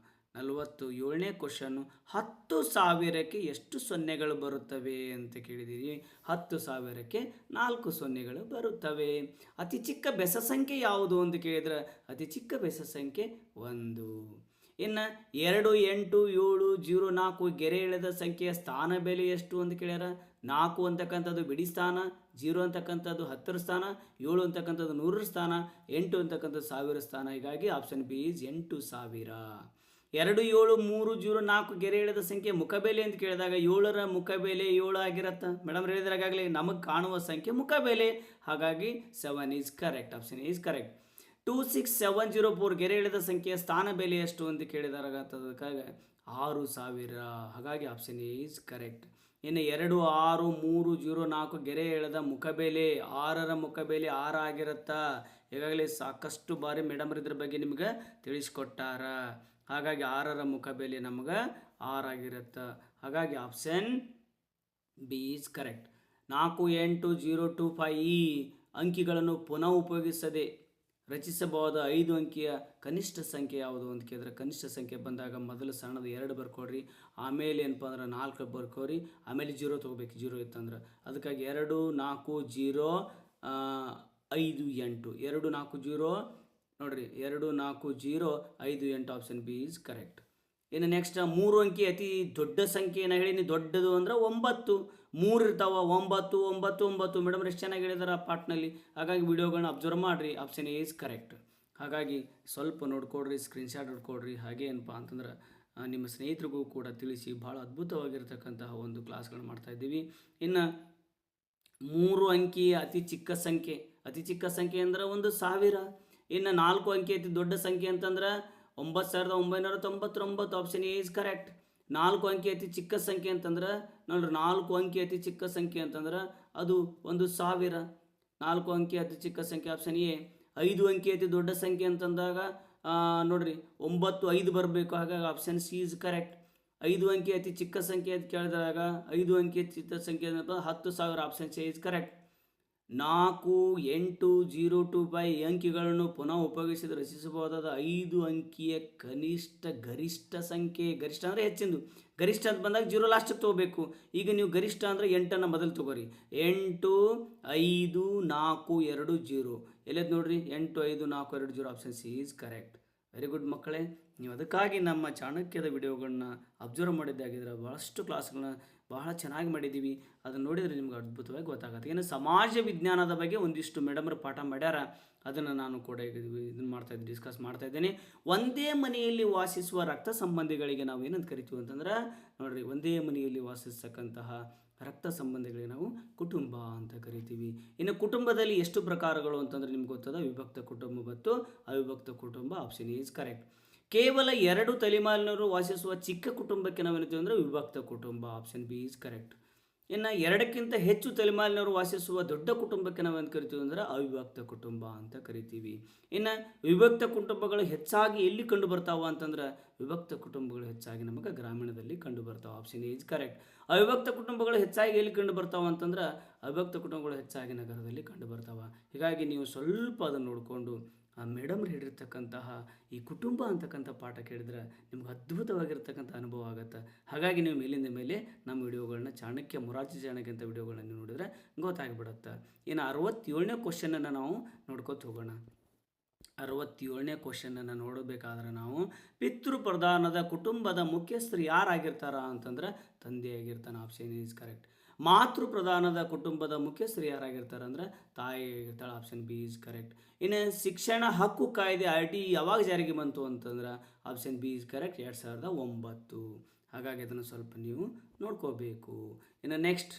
47ನೇ ಕ್ವಶನ್ನು, 10,000ಕ್ಕೆ ಎಷ್ಟು ಸೊನ್ನೆಗಳು ಬರುತ್ತವೆ ಅಂತ ಕೇಳಿದ್ದೀರಿ. 10,000ಕ್ಕೆ 4 ಸೊನ್ನೆಗಳು ಬರುತ್ತವೆ. ಅತಿ ಚಿಕ್ಕ ಬೆಸ ಸಂಖ್ಯೆ ಯಾವುದು ಅಂತ ಕೇಳಿದ್ರೆ ಅತಿ ಚಿಕ್ಕ ಬೆಸ ಸಂಖ್ಯೆ 1. ಇನ್ನು 2, 8, 7, 0, 4 ಗೆರೆ ಎಳೆದ ಸಂಖ್ಯೆಯ ಸ್ಥಾನ ಬೆಲೆ ಎಷ್ಟು ಅಂತ ಕೇಳ್ಯಾರ. 4 ಅಂತಕ್ಕಂಥದ್ದು ಬಿಡಿ ಸ್ಥಾನ, 0 ಅಂತಕ್ಕಂಥದ್ದು 10ರ ಸ್ಥಾನ, 7 ಅಂತಕ್ಕಂಥದ್ದು 100ರ ಸ್ಥಾನ, 8 ಅಂತಕ್ಕಂಥದ್ದು 1000 ಸ್ಥಾನ. ಹೀಗಾಗಿ ಆಪ್ಷನ್ ಬಿ ಈಸ್ 8,000. 2, 7, 3, 0, 4 ಗೆರೆ ಎಳೆದ ಸಂಖ್ಯೆ ಮುಖಬೆಲೆ ಅಂತ ಕೇಳಿದಾಗ 7ರ ಮುಖಬೆಲೆ 7 ಆಗಿರತ್ತ. ಮೇಡಮ್ ಹೇಳಿದ್ರಾಗಲೇ ನಮಗೆ ಕಾಣುವ ಸಂಖ್ಯೆ ಮುಖಬೆಲೆ. ಹಾಗಾಗಿ 7 is correct. Option is correct. 26704 ಗೆರೆ ಎಳೆದ ಸಂಖ್ಯೆಯ ಸ್ಥಾನ ಬೆಲೆ ಎಷ್ಟು ಅಂತ ಕೇಳಿದಾಗ 6,000. ಹಾಗಾಗಿ ಆಪ್ಷನ್ ಎ ಈಸ್ ಕರೆಕ್ಟ್. ಇನ್ನು 2, 6, 3, 0, 4 ಗೆರೆ ಎಳೆದ ಮುಖಬೆಲೆ 6ರ ಮುಖಬೆಲೆ 6 ಆಗಿರುತ್ತಾ. ಈಗಾಗಲೇ ಸಾಕಷ್ಟು ಬಾರಿ ಮೇಡಮ್ ಇದ್ರ ಬಗ್ಗೆ ನಿಮ್ಗೆ ತಿಳಿಸ್ಕೊಟ್ಟಾರ. ಹಾಗಾಗಿ 6ರ ಮುಖಬೆಲೆ ನಮ್ಗೆ 6 ಆಗಿರುತ್ತೆ. ಹಾಗಾಗಿ ಆಪ್ಷನ್ ಬಿ ಈಸ್ ಕರೆಕ್ಟ್. 48,025 ಈ ಅಂಕಿಗಳನ್ನು ಪುನಃ ಉಪಯೋಗಿಸದೆ ರಚಿಸಬಹುದ 5 ಅಂಕಿಯ ಕನಿಷ್ಠ ಸಂಖ್ಯೆ ಯಾವುದು ಅಂತ ಕೇಳಿದ್ರೆ, ಕನಿಷ್ಠ ಸಂಖ್ಯೆ ಬಂದಾಗ ಮೊದಲು ಸಣ್ಣದು 2 ಬರ್ಕೊಡ್ರಿ, ಆಮೇಲೆ ಏನಪ್ಪ ಅಂದ್ರೆ 4 ಬರ್ಕೋರಿ, ಆಮೇಲೆ 0 ತೊಗೋಬೇಕು 0 ಇತ್ತಂದ್ರೆ. ಅದಕ್ಕಾಗಿ 2, 4, 0, 5, 8 2, 4, 0 ನೋಡ್ರಿ 2, 4, 0, 5, 8 ಆಪ್ಷನ್ ಬಿ ಈಸ್ ಕರೆಕ್ಟ್. ಇನ್ನು ನೆಕ್ಸ್ಟ್ 3 ಅಂಕಿ ಅತಿ ದೊಡ್ಡ ಸಂಖ್ಯೆ ಏನು ಹೇಳೀನಿ, ದೊಡ್ಡದು ಅಂದ್ರೆ 9. 3 ಇರ್ತಾವ, 9, 9, 9. ಮೇಡಮ್ ಎಷ್ಟು ಚೆನ್ನಾಗಿ ಹೇಳಿದಾರೆ ಆ ಪಾರ್ಟ್ನಲ್ಲಿ. ಹಾಗಾಗಿ ವಿಡಿಯೋಗಳನ್ನ ಅಬ್ಸರ್ವ್ ಮಾಡಿರಿ. Option A is correct. ಹಾಗಾಗಿ ಸ್ವಲ್ಪ ನೋಡ್ಕೊಡ್ರಿ, ಸ್ಕ್ರೀನ್ಶಾಟ್ ಹೊಡ್ಕೊಡ್ರಿ. ಹಾಗೆ ಏನಪ್ಪ ಅಂತಂದ್ರೆ ನಿಮ್ಮ ಸ್ನೇಹಿತರಿಗೂ ಕೂಡ ತಿಳಿಸಿ. ಭಾಳ ಅದ್ಭುತವಾಗಿರ್ತಕ್ಕಂತಹ ಒಂದು ಕ್ಲಾಸ್ಗಳನ್ನ ಮಾಡ್ತಾಯಿದ್ದೀವಿ. ಇನ್ನು 3 ಅಂಕಿ ಅತಿ ಚಿಕ್ಕ ಸಂಖ್ಯೆ, ಅತಿ ಚಿಕ್ಕ ಸಂಖ್ಯೆ ಅಂದ್ರೆ 1,000. ಇನ್ನು 4 ಅಂಕಿ ಅತಿ ದೊಡ್ಡ ಸಂಖ್ಯೆ ಅಂತಂದ್ರೆ 9,999. Option A is correct. 4 ಅಂಕಿ ಅತಿ ಚಿಕ್ಕ ಸಂಖ್ಯೆ ಅಂತಂದ್ರೆ ನೋಡ್ರಿ, 4 ಅಂಕಿ ಅತಿ ಚಿಕ್ಕ ಸಂಖ್ಯೆ ಅಂತಂದ್ರೆ ಅದು 1,000. 4 ಅಂಕಿ ಅತಿ ಚಿಕ್ಕ ಸಂಖ್ಯೆ ಆಪ್ಷನ್ ಎ. 5 ಅಂಕಿ ಅತಿ ದೊಡ್ಡ ಸಂಖ್ಯೆ ಅಂತಂದಾಗ ನೋಡ್ರಿ 9, 5 ಬರಬೇಕು. ಹಾಗಾಗಿ ಆಪ್ಷನ್ ಸಿ ಈಸ್ ಕರೆಕ್ಟ್. 5 ಅಂಕಿ ಅತಿ ಚಿಕ್ಕ ಸಂಖ್ಯೆ ಅಂತ ಕೇಳಿದಾಗ 5 ಅಂಕಿ ಅತಿ ಚಿಕ್ಕ ಸಂಖ್ಯೆ ಅಂತ 10,000. Option C is correct. 4, 8, 0, 2 ಈ ಅಂಕಿಗಳನ್ನು ಪುನಃ ಉಪಯೋಗಿಸಿದ ರಚಿಸಬಹುದಾದ 5 ಅಂಕಿಯ ಕನಿಷ್ಠ ಗರಿಷ್ಠ ಸಂಖ್ಯೆ. ಗರಿಷ್ಠ ಅಂದರೆ ಹೆಚ್ಚಿಂದು. ಗರಿಷ್ಠ ಅಂತ ಬಂದಾಗ 0 ಲಾಸ್ಟಿಗೆ ತೊಗೋಬೇಕು. ಈಗ ನೀವು ಗರಿಷ್ಠ ಅಂದರೆ 8ಅನ್ನು ಮೊದಲು ತೊಗೋರಿ. 8, 5, 4, 2, 0 ಎಲ್ಲದು ನೋಡ್ರಿ. 8, 5, 4, 2, 0 option C is correct. Very good ಮಕ್ಕಳೇ. ನೀವು ಅದಕ್ಕಾಗಿ ನಮ್ಮ ಚಾಣಕ್ಯದ ವಿಡಿಯೋಗಳನ್ನ ಅಬ್ಸರ್ವ್ ಮಾಡಿದ್ದಾಗಿದ್ರೆ ಭಾಳಷ್ಟು ಕ್ಲಾಸ್ಗಳನ್ನ ಬಹಳ ಚೆನ್ನಾಗಿ ಮಾಡಿದ್ದೀವಿ. ಅದನ್ನು ನೋಡಿದರೆ ನಿಮ್ಗೆ ಅದ್ಭುತವಾಗಿ ಗೊತ್ತಾಗುತ್ತೆ. ಏನು ಸಮಾಜ ವಿಜ್ಞಾನದ ಬಗ್ಗೆ ಒಂದಿಷ್ಟು ಮೇಡಮ್ರು ಪಾಠ ಮಾಡ್ಯಾರ. ಅದನ್ನು ನಾನು ಕೂಡ ಇದನ್ನು ಡಿಸ್ಕಸ್ ಮಾಡ್ತಾಯಿದ್ದೇನೆ. ಒಂದೇ ಮನೆಯಲ್ಲಿ ವಾಸಿಸುವ ರಕ್ತ ಸಂಬಂಧಿಗಳಿಗೆ ನಾವು ಏನಂತ ಕರಿತೀವಿ ಅಂತಂದ್ರೆ ನೋಡಿರಿ, ಒಂದೇ ಮನೆಯಲ್ಲಿ ವಾಸಿಸ್ತಕ್ಕಂತಹ ರಕ್ತ ಸಂಬಂಧಿಗಳಿಗೆ ನಾವು ಕುಟುಂಬ ಅಂತ ಕರಿತೀವಿ. ಇನ್ನು ಕುಟುಂಬದಲ್ಲಿ ಎಷ್ಟು ಪ್ರಕಾರಗಳು ಅಂತಂದರೆ ನಿಮ್ಗೆ ಗೊತ್ತದ, ವಿಭಕ್ತ ಕುಟುಂಬ ಮತ್ತು ಅವಿಭಕ್ತ ಕುಟುಂಬ. Option is correct. ಕೇವಲ 2 ತಲೆಮಾರಿನವರು ವಾಸಿಸುವ ಚಿಕ್ಕ ಕುಟುಂಬಕ್ಕೆ ನಾವೇನಿದ್ದೀವಿ ಅಂದರೆ ವಿಭಕ್ತ ಕುಟುಂಬ. Option B is correct. ಇನ್ನು 2ಕ್ಕಿಂತ ಹೆಚ್ಚು ತಲೆಮಾರಿನವರು ವಾಸಿಸುವ ದೊಡ್ಡ ಕುಟುಂಬಕ್ಕೆ ನಾವೇನು ಕರಿತೀವಿ ಅಂದರೆ ಅವಿಭಕ್ತ ಕುಟುಂಬ ಅಂತ ಕರಿತೀವಿ. ಇನ್ನು ವಿಭಕ್ತ ಕುಟುಂಬಗಳು ಹೆಚ್ಚಾಗಿ ಎಲ್ಲಿ ಕಂಡು ಬರ್ತಾವ ಅಂತಂದ್ರೆ ವಿಭಕ್ತ ಕುಟುಂಬಗಳು ಹೆಚ್ಚಾಗಿ ನಮಗೆ ಗ್ರಾಮೀಣದಲ್ಲಿ ಕಂಡು ಬರ್ತಾವೆ. Option is correct. ಅವಿಭಕ್ತ ಕುಟುಂಬಗಳು ಹೆಚ್ಚಾಗಿ ಎಲ್ಲಿ ಕಂಡು ಬರ್ತಾವ ಅಂತಂದ್ರೆ ಅವಿಭಕ್ತ ಕುಟುಂಬಗಳು ಹೆಚ್ಚಾಗಿ ನಗರದಲ್ಲಿ ಕಂಡು ಬರ್ತಾವೆ. ಹೀಗಾಗಿ ನೀವು ಸ್ವಲ್ಪ ಅದನ್ನು ನೋಡಿಕೊಂಡು ಆ ಮೇಡಮ್ ಹೇಳಿರ್ತಕ್ಕಂತಹ ಈ ಕುಟುಂಬ ಅಂತಕ್ಕಂಥ ಪಾಠ ಕೇಳಿದ್ರೆ ನಿಮ್ಗೆ ಅದ್ಭುತವಾಗಿರ್ತಕ್ಕಂಥ ಅನುಭವ ಆಗುತ್ತೆ. ಹಾಗಾಗಿ ನೀವು ಮೇಲಿಂದ ಮೇಲೆ ನಮ್ಮ ವಿಡಿಯೋಗಳನ್ನ ಮೊರಾರ್ಜಿ ಚಾಣಕ್ಯ ಅಂತ ವಿಡಿಯೋಗಳನ್ನ ನೀವು ನೋಡಿದ್ರೆ ಗೊತ್ತಾಗಿಬಿಡುತ್ತೆ. ಇನ್ನು 67ನೇ ಕ್ವಶನನ್ನು ನಾವು ನೋಡ್ಕೊತ ಹೋಗೋಣ. 67ನೇ ಕ್ವಶನನ್ನು ನೋಡಬೇಕಾದ್ರೆ ನಾವು ಪಿತೃಪ್ರಧಾನದ ಕುಟುಂಬದ ಮುಖ್ಯಸ್ಥರು ಯಾರಾಗಿರ್ತಾರ ಅಂತಂದ್ರೆ ತಂದೆ ಆಗಿರ್ತಾನೆ. Option is correct. ಮಾತೃ ಪ್ರಧಾನದ ಕುಟುಂಬದ ಮುಖ್ಯಸ್ಥರು ಯಾರಾಗಿರ್ತಾರೆ ಅಂದರೆ ತಾಯಿ ಆಗಿರ್ತಾಳೆ. Option B is correct. ಇನ್ನು ಶಿಕ್ಷಣ ಹಕ್ಕು ಕಾಯ್ದೆ RT ಯಾವಾಗ ಜಾರಿಗೆ ಬಂತು ಅಂತಂದ್ರೆ ಆಪ್ಷನ್ ಬಿ ಈಸ್ ಕರೆಕ್ಟ್, 2009. ಹಾಗಾಗಿ ಅದನ್ನು ಸ್ವಲ್ಪ ನೀವು ನೋಡ್ಕೋಬೇಕು. ಇನ್ನು ನೆಕ್ಸ್ಟ್,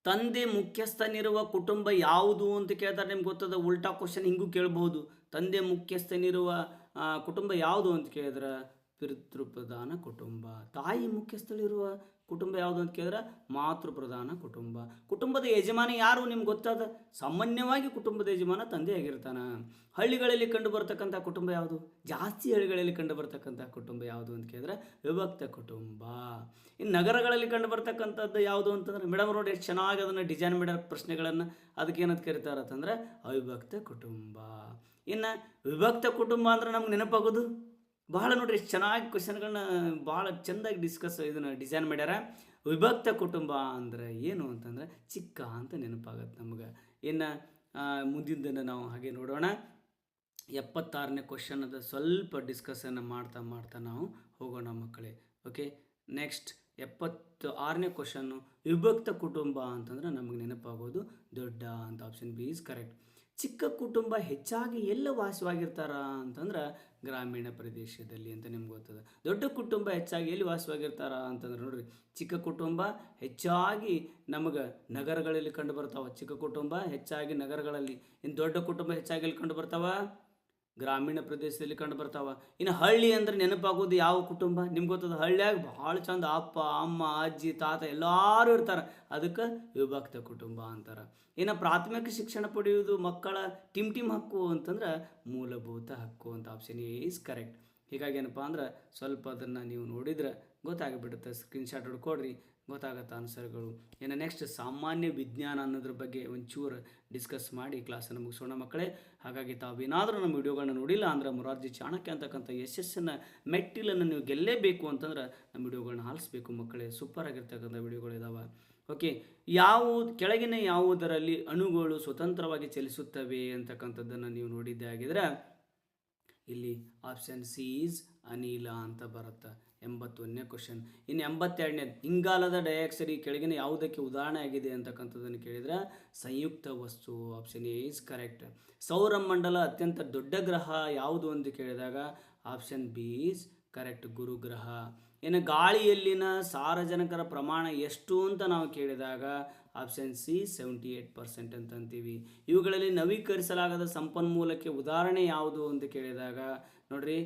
ತಂದೆ ಮುಖ್ಯಸ್ಥನಿರುವ ಕುಟುಂಬ ಯಾವುದು ಅಂತ ಕೇಳ್ತಾರೆ. ನಿಮ್ಗೆ ಗೊತ್ತದ, ಉಲ್ಟಾ ಕ್ವಶನ್ ಹಿಂಗೂ ಕೇಳ್ಬೋದು. ತಂದೆ ಮುಖ್ಯಸ್ಥನಿರುವ ಕುಟುಂಬ ಯಾವುದು ಅಂತ ಕೇಳಿದ್ರೆ ಪಿತೃಪ್ರಧಾನ ಕುಟುಂಬ. ತಾಯಿ ಮುಖ್ಯಸ್ಥಳಿರುವ ಕುಟುಂಬ ಯಾವುದು ಅಂತ ಕೇಳಿದ್ರೆ ಮಾತೃಪ್ರಧಾನ ಕುಟುಂಬ. ಕುಟುಂಬದ ಯಜಮಾನ ಯಾರು ನಿಮ್ಗೆ ಗೊತ್ತಾದ? ಸಾಮಾನ್ಯವಾಗಿ ಕುಟುಂಬದ ಯಜಮಾನ ತಂದೆ ಆಗಿರ್ತಾನೆ. ಹಳ್ಳಿಗಳಲ್ಲಿ ಕಂಡು ಬರ್ತಕ್ಕಂಥ ಕುಟುಂಬ ಯಾವುದು? ಜಾಸ್ತಿ ಹಳ್ಳಿಗಳಲ್ಲಿ ಕಂಡು ಬರ್ತಕ್ಕಂಥ ಕುಟುಂಬ ಯಾವುದು ಅಂತ ಕೇಳಿದ್ರೆ ವಿಭಕ್ತ ಕುಟುಂಬ. ಇನ್ನು ನಗರಗಳಲ್ಲಿ ಕಂಡು ಬರ್ತಕ್ಕಂಥದ್ದು ಯಾವುದು ಅಂತಂದ್ರೆ ಮೇಡಮ್ ನೋಡಿ ಎಷ್ಟು ಚೆನ್ನಾಗಿ ಅದನ್ನು ಡಿಸೈನ್ ಮಾಡ್ಯಾರ ಪ್ರಶ್ನೆಗಳನ್ನು. ಅದಕ್ಕೆ ಏನಂತ ಕರೀತಾರೆ ಅಂತಂದ್ರೆ ಅವಿಭಕ್ತ ಕುಟುಂಬ. ಇನ್ನು ವಿಭಕ್ತ ಕುಟುಂಬ ಅಂದ್ರೆ ನಮ್ಗೆ ನೆನಪಾಗೋದು ಬಹಳ ನೋಡ್ರಿ ಎಷ್ಟು ಚೆನ್ನಾಗಿ ಕ್ವಶನ್ಗಳನ್ನ ಭಾಳ ಚೆಂದಾಗಿ ಇದನ್ನು ಡಿಸೈನ್ ಮಾಡ್ಯಾರ. ವಿಭಕ್ತ ಕುಟುಂಬ ಅಂದರೆ ಏನು ಅಂತಂದರೆ ಚಿಕ್ಕ ಅಂತ ನೆನಪಾಗತ್ತೆ ನಮ್ಗೆ. ಇನ್ನು ಮುಂದಿನ ನಾವು ಹಾಗೆ ನೋಡೋಣ. 76ನೇ ಕ್ವಶನದ ಸ್ವಲ್ಪ ಡಿಸ್ಕಸನ್ನು ಮಾಡ್ತಾ ನಾವು ಹೋಗೋಣ ಮಕ್ಕಳೇ. ಓಕೆ, ನೆಕ್ಸ್ಟ್ 76ನೇ ಕ್ವಶನ್ನು ವಿಭಕ್ತ ಕುಟುಂಬ ಅಂತಂದ್ರೆ ನಮಗೆ ನೆನಪಾಗೋದು ದೊಡ್ಡ ಅಂತ. Option B is correct. ಚಿಕ್ಕ ಕುಟುಂಬ ಹೆಚ್ಚಾಗಿ ಎಲ್ಲ ವಾಸವಾಗಿರ್ತಾರ ಅಂತಂದ್ರೆ ಗ್ರಾಮೀಣ ಪ್ರದೇಶದಲ್ಲಿ ಅಂತ ನಿಮ್ಗೆ ಗೊತ್ತದ. ದೊಡ್ಡ ಕುಟುಂಬ ಹೆಚ್ಚಾಗಿ ಎಲ್ಲಿ ವಾಸವಾಗಿರ್ತಾರ ಅಂತಂದ್ರೆ ನೋಡ್ರಿ, ಚಿಕ್ಕ ಕುಟುಂಬ ಹೆಚ್ಚಾಗಿ ನಮಗೆ ನಗರಗಳಲ್ಲಿ ಕಂಡು ಬರ್ತಾವ. ಚಿಕ್ಕ ಕುಟುಂಬ ಹೆಚ್ಚಾಗಿ ನಗರಗಳಲ್ಲಿ. ಇನ್ನು ದೊಡ್ಡ ಕುಟುಂಬ ಹೆಚ್ಚಾಗಿ ಎಲ್ಲಿ ಕಂಡು ಬರ್ತಾವ? ಗ್ರಾಮೀಣ ಪ್ರದೇಶದಲ್ಲಿ ಕಂಡು ಬರ್ತಾವ. ಇನ್ನು ಹಳ್ಳಿ ಅಂದ್ರೆ ನೆನಪಾಗೋದು ಯಾವ ಕುಟುಂಬ ನಿಮ್ಗೆ ಗೊತ್ತದ? ಹಳ್ಳಿಯಾಗ ಭಾಳ ಚಂದ ಅಪ್ಪ ಅಮ್ಮ ಅಜ್ಜಿ ತಾತ ಎಲ್ಲರೂ ಇರ್ತಾರೆ, ಅದಕ್ಕೆ ವಿಭಕ್ತ ಕುಟುಂಬ ಅಂತಾರೆ. ಇನ್ನು ಪ್ರಾಥಮಿಕ ಶಿಕ್ಷಣ ಪಡೆಯುವುದು ಮಕ್ಕಳ ಟೀಮ್ ಹಕ್ಕು ಅಂತಂದ್ರೆ ಮೂಲಭೂತ ಹಕ್ಕು ಅಂತ. Option A is correct. ಹೀಗಾಗಿ ಏನಪ್ಪ ಅಂದ್ರೆ ಸ್ವಲ್ಪ ಅದನ್ನು ನೀವು ನೋಡಿದ್ರೆ ಗೊತ್ತಾಗಿಬಿಡುತ್ತೆ. ಸ್ಕ್ರೀನ್ಶಾಟ್ ಹೊಡ್ಕೊಡ್ರಿ, ಗೊತ್ತಾಗತ್ತೆ ಆನ್ಸರ್ಗಳು. ಇನ್ನು ನೆಕ್ಸ್ಟ್ ಸಾಮಾನ್ಯ ವಿಜ್ಞಾನ ಅನ್ನೋದ್ರ ಬಗ್ಗೆ ಒಂಚೂರು ಡಿಸ್ಕಸ್ ಮಾಡಿ ಕ್ಲಾಸನ್ನು ಮುಗಿಸೋಣ ಮಕ್ಕಳೇ. ಹಾಗಾಗಿ ತಾವೇನಾದರೂ ನಮ್ಮ ವಿಡಿಯೋಗಳನ್ನ ನೋಡಿಲ್ಲ ಅಂದ್ರೆ ಮೊರಾರ್ಜಿ ಚಾಣಕ್ಯ ಅಂತಕ್ಕಂಥ ಯಶಸ್ಸಿನ ಮೆಟ್ಟಿಲನ್ನು ನೀವು ಗೆಲ್ಲೇಬೇಕು ಅಂತಂದ್ರೆ ನಮ್ಮ ವಿಡಿಯೋಗಳನ್ನ ಆಲಿಸ್ಬೇಕು ಮಕ್ಕಳೇ. ಸೂಪರ್ ಆಗಿರ್ತಕ್ಕಂಥ ವಿಡಿಯೋಗಳಿದಾವೆ. ಓಕೆ, ಕೆಳಗಿನ ಯಾವುದರಲ್ಲಿ ಅಣುಗಳು ಸ್ವತಂತ್ರವಾಗಿ ಚಲಿಸುತ್ತವೆ ಅಂತಕ್ಕಂಥದ್ದನ್ನು ನೀವು ನೋಡಿದ್ದೇ ಆಗಿದ್ರೆ ಇಲ್ಲಿ ಆಪ್ಷನ್ ಸಿ ಈಸ್ ಅನಿಲ ಅಂತ ಬರುತ್ತೆ. 81ನೇ ಕ್ವಶನ್. ಇನ್ನು 82ನೇ, ಇಂಗಾಲದ ಡೈಆಕ್ಸೈಡ್ ಈ ಕೆಳಗಿನ ಯಾವುದಕ್ಕೆ ಉದಾಹರಣೆ ಆಗಿದೆ ಅಂತಕ್ಕಂಥದ್ದನ್ನು ಕೇಳಿದರೆ ಸಂಯುಕ್ತ ವಸ್ತು. Option A is correct. ಸೌರಮಂಡಲ ಅತ್ಯಂತ ದೊಡ್ಡ ಗ್ರಹ ಯಾವುದು ಅಂತ ಕೇಳಿದಾಗ ಆಪ್ಷನ್ ಬಿ ಈಸ್ ಕರೆಕ್ಟ್, ಗುರುಗ್ರಹ. ಇನ್ನು ಗಾಳಿಯಲ್ಲಿನ ಸಾರಜನಕರ ಪ್ರಮಾಣ ಎಷ್ಟು ಅಂತ ನಾವು ಕೇಳಿದಾಗ ಆಪ್ಷನ್ ಸಿ 78% ಅಂತ ಅಂತೀವಿ. ಇವುಗಳಲ್ಲಿ ನವೀಕರಿಸಲಾಗದ ಸಂಪನ್ಮೂಲಕ್ಕೆ ಉದಾಹರಣೆ ಯಾವುದು ಅಂತ ಕೇಳಿದಾಗ ನೋಡ್ರಿ,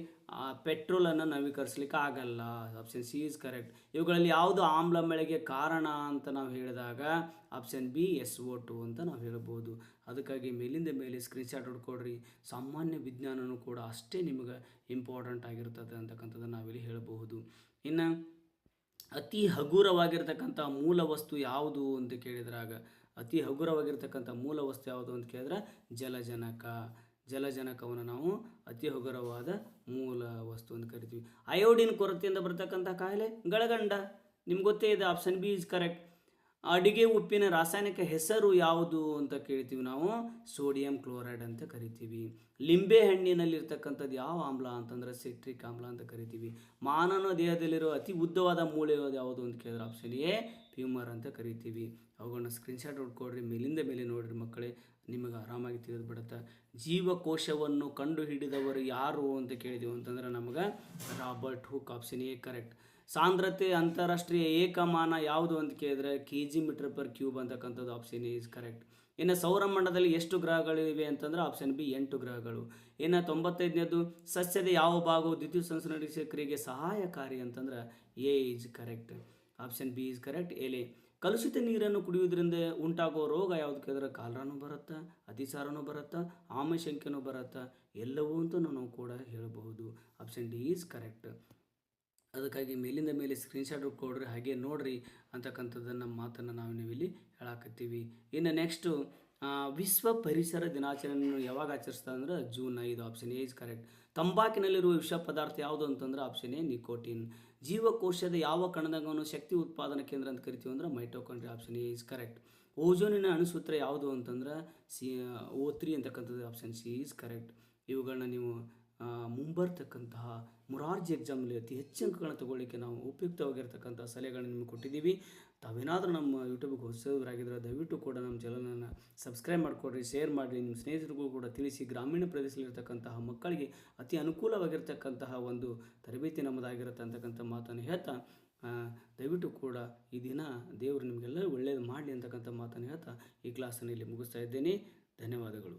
ಪೆಟ್ರೋಲನ್ನು ನವೀಕರಿಸಲಿಕ್ಕೆ ಆಗಲ್ಲ. Option C is correct. ಇವುಗಳಲ್ಲಿ ಯಾವುದು ಆಮ್ಲ ಮಳೆಗೆ ಕಾರಣ ಅಂತ ನಾವು ಹೇಳಿದಾಗ ಆಪ್ಷನ್ ಬಿ SO2 ಅಂತ ನಾವು ಹೇಳ್ಬೋದು. ಅದಕ್ಕಾಗಿ ಮೇಲಿಂದ ಮೇಲೆ ಸ್ಕ್ರೀನ್ಶಾಟ್ ಹೊಡ್ಕೊಡ್ರಿ. ಸಾಮಾನ್ಯ ವಿಜ್ಞಾನನೂ ಕೂಡ ಅಷ್ಟೇ ನಿಮಗೆ ಇಂಪಾರ್ಟೆಂಟ್ ಆಗಿರ್ತದೆ ಅಂತಕ್ಕಂಥದ್ದನ್ನು ನಾವಿಲ್ಲಿ ಹೇಳಬಹುದು. ಇನ್ನು ಅತಿ ಹಗುರವಾಗಿರ್ತಕ್ಕಂಥ ಮೂಲ ವಸ್ತು ಯಾವುದು ಅಂತ ಕೇಳಿದ್ರಾಗ ಅತಿ ಹಗುರವಾಗಿರ್ತಕ್ಕಂಥ ಮೂಲ ವಸ್ತು ಯಾವುದು ಅಂತ ಕೇಳಿದ್ರೆ ಜಲಜನಕವನ್ನು ನಾವು ಅತಿ ಹಗುರವಾದ ಮೂಲ ವಸ್ತು ಅಂತ ಕರಿತೀವಿ. ಅಯೋಡಿನ್ ಕೊರತೆಯಿಂದ ಬರ್ತಕ್ಕಂಥ ಕಾಯಿಲೆ ಗಳಗಂಡ, ನಿಮ್ಗೆ ಗೊತ್ತೇ ಇದೆ. Option B is correct. ಅಡಿಗೆ ಉಪ್ಪಿನ ರಾಸಾಯನಿಕ ಹೆಸರು ಯಾವುದು ಅಂತ ಕೇಳ್ತೀವಿ ನಾವು? ಸೋಡಿಯಂ ಕ್ಲೋರೈಡ್ ಅಂತ ಕರಿತೀವಿ. ಲಿಂಬೆ ಹಣ್ಣಿನಲ್ಲಿರ್ತಕ್ಕಂಥದ್ದು ಯಾವ ಆಮ್ಲ ಅಂತಂದ್ರೆ ಸಿಟ್ರಿಕ್ ಆಮ್ಲ ಅಂತ ಕರಿತೀವಿ. ಮಾನವನ ದೇಹದಲ್ಲಿರೋ ಅತಿ ಉದ್ದವಾದ ಮೂಳೆ ಯಾವುದು ಅಂತ ಕೇಳಿದ್ರೆ ಆಪ್ಷನ್ ಎ ಫ್ಯೂಮರ್ ಅಂತ ಕರಿತೀವಿ. ಅವುಗಳನ್ನ ಸ್ಕ್ರೀನ್ಶಾಟ್ ಹೊಡ್ಕೊಡ್ರಿ, ಮೇಲಿಂದ ಮೇಲೆ ನೋಡ್ರಿ ಮಕ್ಕಳೇ, ನಿಮಗೆ ಆರಾಮಾಗಿ ತಿಳಿದು ಬಿಡುತ್ತೆ. ಜೀವಕೋಶವನ್ನು ಕಂಡು ಹಿಡಿದವರು ಯಾರು ಅಂತ ಕೇಳಿದೆವು ಅಂತಂದ್ರೆ ನಮಗೆ Robert Hooke. Option A correct. ಸಾಂದ್ರತೆ ಅಂತಾರಾಷ್ಟ್ರೀಯ ಏಕಮಾನ ಯಾವುದು ಅಂತ ಕೇಳಿದ್ರೆ kg/ಕ್ಯೂಬ್ ಅಂತಕ್ಕಂಥದ್ದು. Option A is correct. ಇನ್ನು ಸೌರಮಂಡಲದಲ್ಲಿ ಎಷ್ಟು ಗ್ರಹಗಳಿವೆ ಅಂತಂದ್ರೆ ಆಪ್ಷನ್ ಬಿ 8 ಗ್ರಹಗಳು. ಇನ್ನು 95ನೇದು, ಸಸ್ಯದ ಯಾವ ಭಾಗವು ದ್ಯುತಿಯ ಸಂಶ್ಲೇಷಣ ಕ್ರಿಯೆಗೆ ಸಹಾಯಕಾರಿ ಅಂತಂದ್ರೆ A is correct. Option B is correct, ಎಲೆ. ಕಲುಷಿತ ನೀರನ್ನು ಕುಡಿಯುವುದರಿಂದ ಉಂಟಾಗುವ ರೋಗ ಯಾವುದು ಕೇಳಿದ್ರೆ ಕಾಲರಾನು ಬರುತ್ತಾ, ಅತಿಸಾರನೂ ಬರುತ್ತಾ, ಆಮಶಂಕೆನೂ ಬರುತ್ತಾ, ಎಲ್ಲವೂ ಅಂತ ನಾವು ಕೂಡ ಹೇಳಬಹುದು. Option D is correct. ಅದಕ್ಕಾಗಿ ಮೇಲಿಂದ ಮೇಲೆ ಸ್ಕ್ರೀನ್ಶಾಟ್ ಕೊಡ್ರಿ, ಹಾಗೆ ನೋಡ್ರಿ ಅಂತಕ್ಕಂಥದ್ದನ್ನು ಮಾತನ್ನು ನಾವು ನೀವಿಲ್ಲಿ ಹೇಳಾಕತ್ತೀವಿ. ಇನ್ನು ನೆಕ್ಸ್ಟು ವಿಶ್ವ ಪರಿಸರ ದಿನಾಚರಣೆಯನ್ನು ಯಾವಾಗ ಆಚರಿಸ್ತಾರೆ ಅಂದ್ರೆ June 5. Option A is correct. ತಂಬಾಕಿನಲ್ಲಿರುವ ವಿಷ ಪದಾರ್ಥ ಯಾವುದು ಅಂತಂದ್ರೆ ಆಪ್ಷನ್ ಎ ನಿಕೋಟಿನ್. ಜೀವಕೋಶದ ಯಾವ ಕಣದವನ್ನು ಶಕ್ತಿ ಉತ್ಪಾದನಾ ಕೇಂದ್ರ ಅಂತ ಕರಿತೀವಿ ಅಂದ್ರೆ mitochondria. Option A is correct. ಓಜೋನಿನ ಅಣುಸೂತ್ರ ಯಾವುದು ಅಂತಂದ್ರೆ O3 ಅಂತಕ್ಕಂಥದ್ದು. Option C is correct. ಇವುಗಳನ್ನ ನೀವು ಮುಂಬರ್ತಕ್ಕಂತಹ ಮೊರಾರ್ಜಿ ಎಕ್ಸಾಮಲ್ಲಿ ಅತಿ ಹೆಚ್ಚು ಅಂಕಗಳನ್ನ ತಗೊಳ್ಳಿಕ್ಕೆ ನಾವು ಉಪಯುಕ್ತವಾಗಿರ್ತಕ್ಕಂಥ ಸಲಹೆಗಳನ್ನು ನಿಮಗೆ ಕೊಟ್ಟಿದ್ದೀವಿ. ತಾವೇನಾದರೂ ನಮ್ಮ ಯೂಟ್ಯೂಬ್ಗೆ ಹೊಸಬರಾಗಿದ್ದರೆ ದಯವಿಟ್ಟು ಕೂಡ ನಮ್ಮ ಚಾನಲನ್ನು ಸಬ್ಸ್ಕ್ರೈಬ್ ಮಾಡಿಕೊಡ್ರಿ, ಶೇರ್ ಮಾಡಿರಿ, ನಿಮ್ಮ ಸ್ನೇಹಿತರಿಗೂ ಕೂಡ ತಿಳಿಸಿ. ಗ್ರಾಮೀಣ ಪ್ರದೇಶದಲ್ಲಿರ್ತಕ್ಕಂತಹ ಮಕ್ಕಳಿಗೆ ಅತಿ ಅನುಕೂಲವಾಗಿರ್ತಕ್ಕಂತಹ ಒಂದು ತರಬೇತಿ ನಮ್ಮದಾಗಿರುತ್ತೆ ಅಂತಕ್ಕಂಥ ಮಾತನ್ನು ಹೇಳ್ತಾ ದಯವಿಟ್ಟು ಕೂಡ ಈ ದಿನ ದೇವರು ನಿಮಗೆಲ್ಲ ಒಳ್ಳೆಯದು ಮಾಡಲಿ ಅಂತಕ್ಕಂಥ ಮಾತನ್ನು ಹೇಳ್ತಾ ಈ ಕ್ಲಾಸನ್ನು ಇಲ್ಲಿ ಮುಗಿಸ್ತಾ ಇದ್ದೇನೆ. ಧನ್ಯವಾದಗಳು.